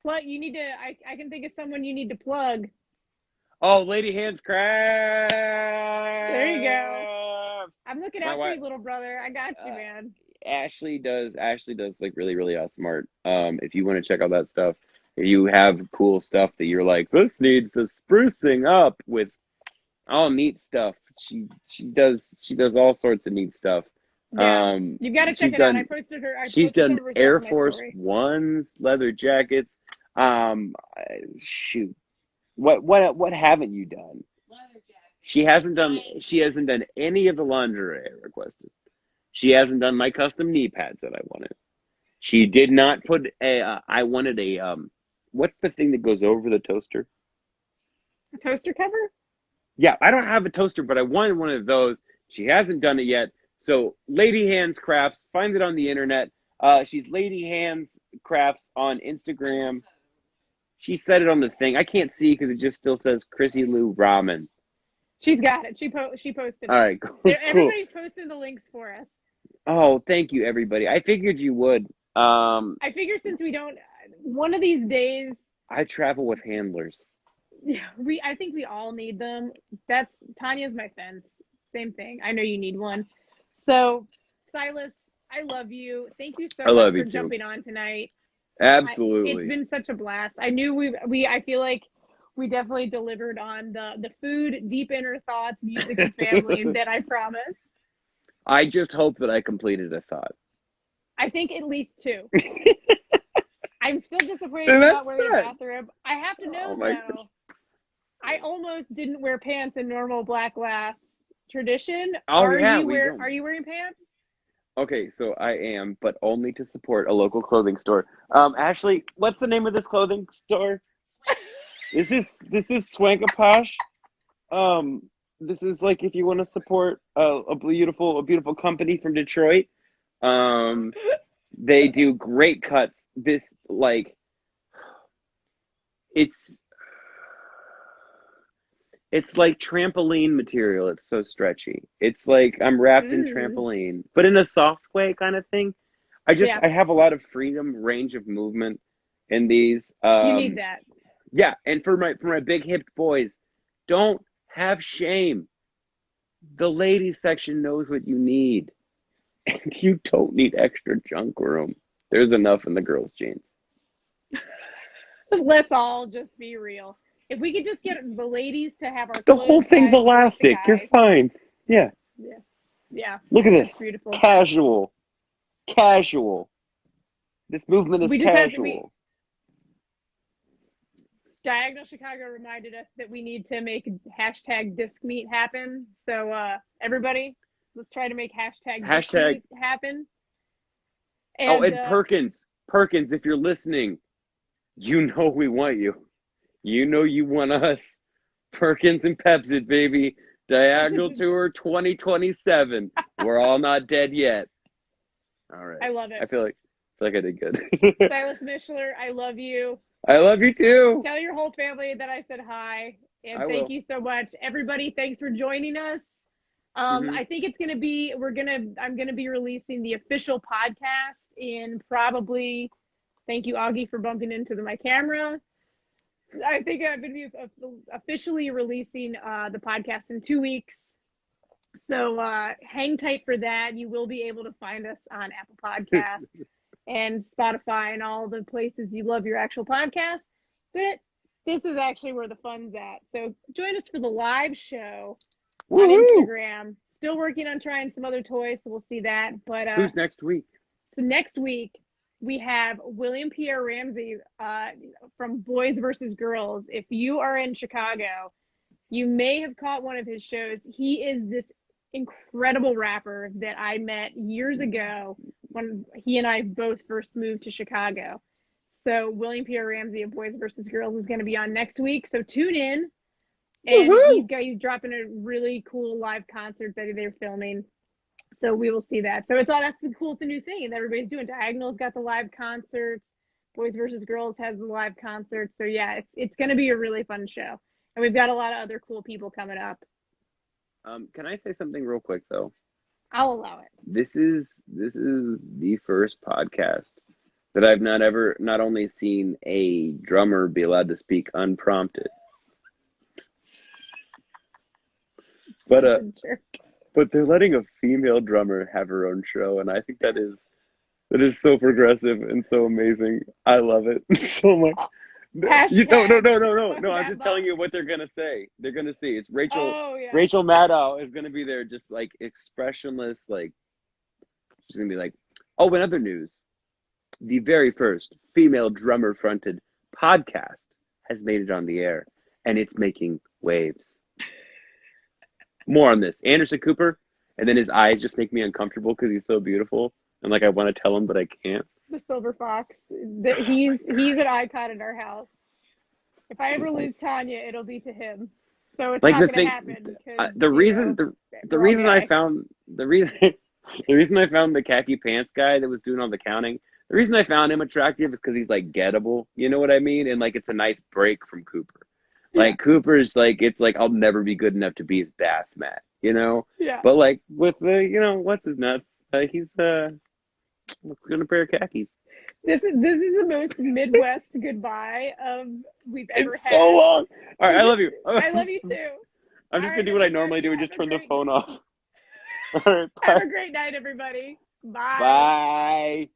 plug you need to. I can think of someone you need to plug. Oh, Lady Hands There you go. Crafts. I'm looking My out for wife, you, little brother. I got you, uh, man. Ashley does like really, really awesome art. If you want to check out that stuff, if you have cool stuff that you're like, this needs a sprucing up with all neat stuff. She does all sorts of neat stuff. Yeah. You've got to check it out. I posted she's some done of her stuff Air on my Force story. Ones, leather jackets. Shoot, what haven't you done? She hasn't done any of the lingerie I requested. She hasn't done my custom knee pads that I wanted. She did not put I wanted a what's the thing that goes over the toaster? A toaster cover? Yeah, I don't have a toaster, but I wanted one of those. She hasn't done it yet. So Lady Hands Crafts, find it on the internet. She's Lady Hands Crafts on Instagram. She said it on the thing. I can't see because it just still says Chrissy Lou Ramen. She's got it. She posted it. All right, cool. Everybody's posting the links for us. Oh, thank you, everybody. I figured you would. I figure since we don't, one of these days. I travel with handlers. Yeah, I think we all need them. Tanya's my fence. Same thing. I know you need one. So, Silas, I love you. Thank you so much for jumping on tonight. Absolutely. It's been such a blast. I knew I feel like we definitely delivered on the food, deep inner thoughts, music, and family that I promised. I just hope that I completed a thought. I think at least 2. I'm still disappointed about wearing a bathrobe. I have to know, though. I almost didn't wear pants in normal Black Lass tradition. Are you wearing pants? Okay, so I am, but only to support a local clothing store. Ashley, what's the name of this clothing store? This is Swankaposh. This is like if you want to support a beautiful company from Detroit. They do great cuts. This it's like trampoline material. It's so stretchy. It's like I'm wrapped in trampoline, but in a soft way kind of thing. I have a lot of freedom, range of movement in these. You need that. Yeah, and for my big hipped boys, don't have shame. The ladies section knows what you need. And you don't need extra junk room. There's enough in the girls' jeans. Let's all just be real. If we could just get the ladies to have our the whole thing's elastic. You're fine. Yeah. Yeah. Look at this. Beautiful. Casual. This movement is casual. Diagonal Chicago reminded us that we need to make #DiscMeet happen. So everybody, let's try to make #DiscMeet happen. And Perkins, if you're listening, you know we want you. You know you want us. Perkins and Pepsi, baby. Diagonal Tour 2027. We're all not dead yet. All right. I love it. I feel like I did good. Silas Mishler, I love you. I love you too. Tell your whole family that I said hi. And thank you so much. Everybody, thanks for joining us. I think it's going to be, I'm going to be releasing the official podcast in probably, thank you, Augie, for bumping into my camera. I think I'm going to be officially releasing the podcast in 2 weeks. So hang tight for that. You will be able to find us on Apple Podcasts and Spotify and all the places you love your actual podcast. But this is actually where the fun's at. So join us for the live show on Instagram. Still working on trying some other toys, so we'll see that. But who's next week? So next week we have William Pierre Ramsey from Boys versus Girls. If you are in Chicago, you may have caught one of his shows. He is this incredible rapper that I met years ago when he and I both first moved to Chicago. So William Pierre Ramsey of Boys versus Girls is going to be on next week. So tune in. And he's dropping a really cool live concert that they're filming. So we will see that. So that's the cool, the new thing that everybody's doing. Diagonal's got the live concerts. Boys versus Girls has the live concerts. So yeah, it's going to be a really fun show. And we've got a lot of other cool people coming up. Can I say something real quick though? I'll allow it. This is the first podcast that I've not only seen a drummer be allowed to speak unprompted, but they're letting a female drummer have her own show, and I think that is so progressive and so amazing. I love it so much. No. I'm just telling you what they're gonna say. They're gonna see it's Rachel. Rachel Maddow is gonna be there, just like expressionless, like She's going to be like, oh, in other news, the very first female drummer-fronted podcast has made it on the air, and it's making waves. More on this. Anderson Cooper, and then his eyes just make me uncomfortable because he's so beautiful, and like I want to tell him, but I can't. The silver fox. He's an icon in our house. If I ever lose Tanya, it'll be to him. So it's Like not the going to thing, happen. the reason I found the reason I found the khaki pants guy that was doing all the counting. The reason I found him attractive is because he's like gettable. You know what I mean? And like it's a nice break from Cooper. Like Cooper's like it's like I'll never be good enough to be his bath mat. You know? Yeah. But like with the what's his nuts? He's looks good in a pair of khakis. This is the most Midwest goodbye we've ever had. So long. All right, I love you. I love you too. I'm just gonna do what I normally do and just turn the phone off. All right, bye. Have a great night, everybody. Bye. Bye.